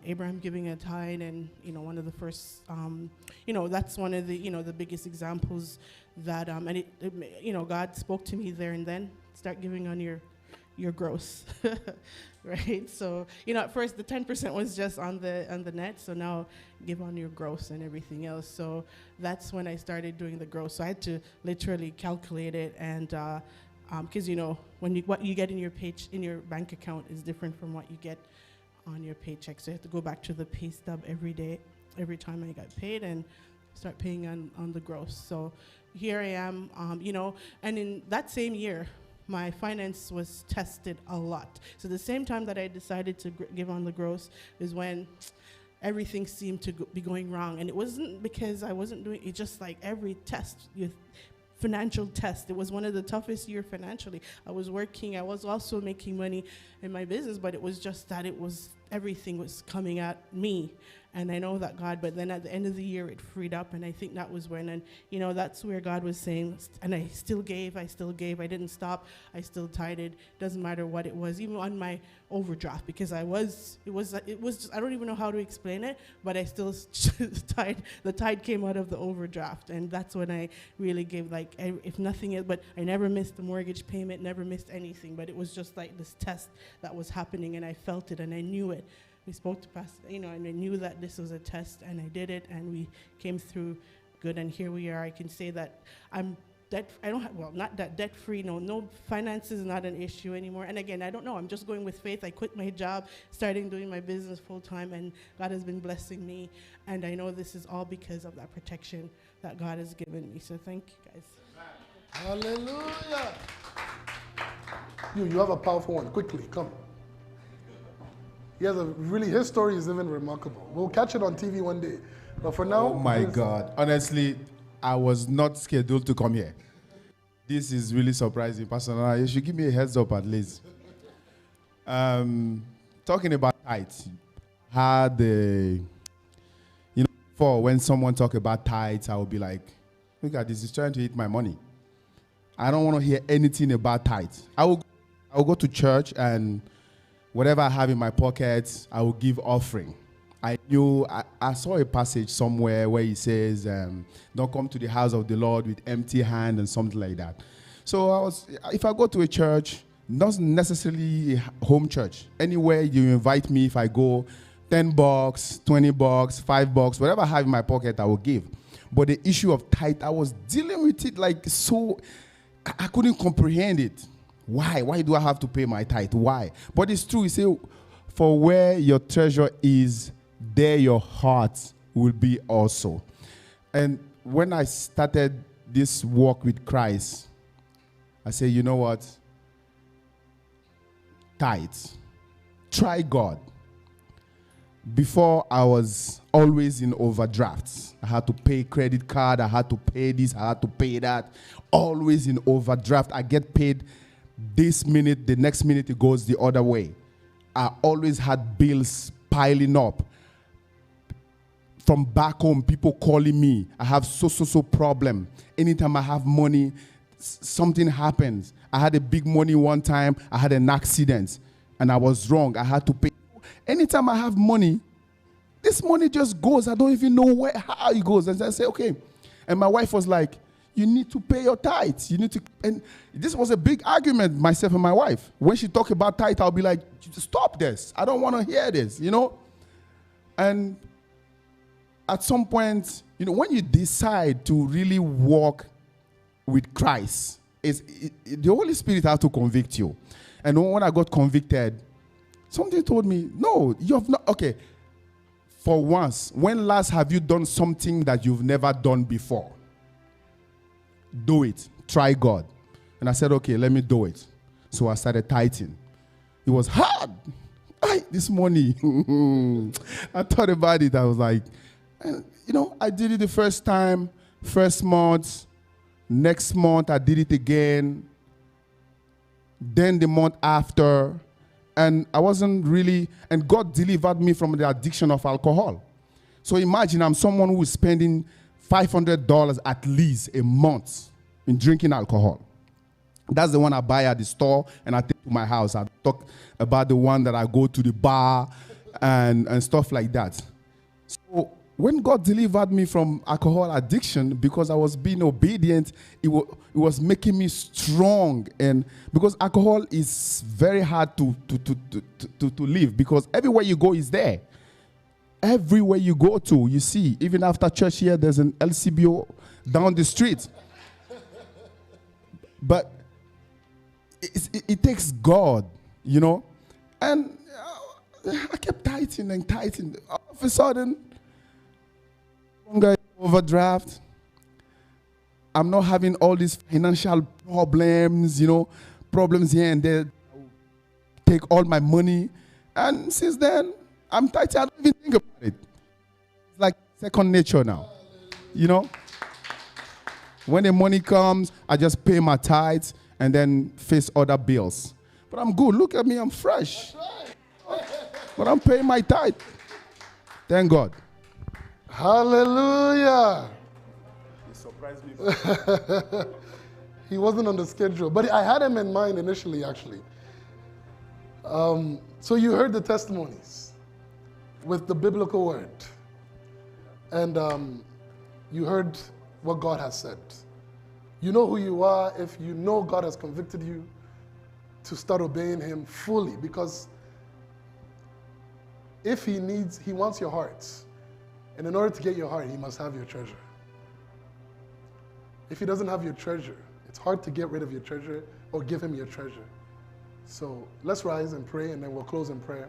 Speaker 3: Abraham giving a tithe, and one of the first, that's one of the biggest examples that and it God spoke to me there and then, start giving on your gross. Right? So, at first the 10% was just on the net, so now give on your gross and everything else. So that's when I started doing the gross. So I had to literally calculate it, and because what you get in your bank account is different from what you get on your paycheck. So you have to go back to the pay stub every time I got paid, and start paying on the gross. So here I am, and in that same year, my finance was tested a lot. So the same time that I decided to give on the gross is when everything seemed to be going wrong. And it wasn't because I wasn't doing it, just like every test, financial test. It was one of the toughest years financially. I was working, I was also making money in my business, but it was just that everything was coming at me. And I know that God, but then at the end of the year, it freed up, and I think that was when, and that's where God was saying, and I still gave, I didn't stop, I still tithed, doesn't matter what it was, even on my overdraft, because it was just, I don't even know how to explain it, but I still the tithe came out of the overdraft, and that's when I really gave, like, if nothing else, but I never missed the mortgage payment, never missed anything, but it was just like this test that was happening, and I felt it, and I knew it. We spoke to Pastor, and I knew that this was a test, and I did it, and we came through good, and here we are. I can say that I'm not that debt-free, no finances is not an issue anymore. And again, I don't know, I'm just going with faith. I quit my job, starting doing my business full-time, and God has been blessing me, and I know this is all because of that protection that God has given me. So thank you, guys.
Speaker 1: Hallelujah. You have a powerful one. Quickly, come. His story is even remarkable. We'll catch it on TV one day. But for now...
Speaker 4: Oh my God. Honestly, I was not scheduled to come here. This is really surprising. Pastor Nana, you should give me a heads up at least. Talking about tithes, before when someone talk about tithes, I will be like, look at this, he's trying to eat my money. I don't want to hear anything about tithes. I will go to church, and whatever I have in my pockets, I will give offering. I saw a passage somewhere where he says, don't come to the house of the Lord with empty hand and something like that. So if I go to a church, not necessarily a home church, anywhere you invite me, if I go, $10, $20, $5, whatever I have in my pocket, I will give. But the issue of tithe, I was dealing with it like so, I couldn't comprehend it. Why? Why do I have to pay my tithe? Why? But it's true. You say, for where your treasure is, there your heart will be also. And when I started this walk with Christ, I said, you know what? Tithe. Try God. Before, I was always in overdrafts. I had to pay credit card. I had to pay this. I had to pay that. Always in overdraft. I get paid this minute, the next minute it goes the other way. I always had bills piling up. From back home, people calling me. I have so problem. Anytime I have money, something happens. I had a big money one time. I had an accident, and I was wrong. I had to pay. Anytime I have money, this money just goes. I don't even know how it goes. And I say, okay. And my wife was like, you need to pay your tithes. You need to, and this was a big argument, myself and my wife. When she talk about tithe, I'll be like, stop this. I don't want to hear this, you know? And at some point, you know, when you decide to really walk with Christ, the Holy Spirit has to convict you. And when I got convicted, something told me, no, you have not, okay. For once, when last have you done something that you've never done before? Do it. Try God. And I said, okay, let me do it. So I started tithing. It was hard. This morning, I thought about it. I was like, you know, I did it the first time, first month. Next month, I did it again. Then the month after. And I wasn't really, and God delivered me from the addiction of alcohol. So imagine I'm someone who is spending $500 at least a month in drinking alcohol. That's the one I buy at the store and I take to my house. I talk about the one that I go to the bar and stuff like that. So when God delivered me from alcohol addiction, because I was being obedient, it was making me strong. And because alcohol is very hard to live, because everywhere you go is there. Everywhere you go to, you see, even after church here, there's an LCBO down the street. But it takes God, you know. And I kept tithing and tithing. All of a sudden, overdraft. I'm not having all these financial problems, you know, problems here and there. Take all my money. And since then, I'm tithing. I don't even think about it. It's like second nature now, you know. When the money comes, I just pay my tithes and then face other bills. But I'm good. Look at me, I'm fresh. But I'm paying my tithe. Thank God.
Speaker 1: Hallelujah.
Speaker 4: He surprised me.
Speaker 1: He wasn't on the schedule, but I had him in mind initially, actually. So you heard the testimonies with the biblical word. And you heard what God has said. You know who you are if you know God has convicted you to start obeying him fully, because if he wants your heart. And in order to get your heart, he must have your treasure. If he doesn't have your treasure, it's hard to get rid of your treasure or give him your treasure. So let's rise and pray, and then we'll close in prayer.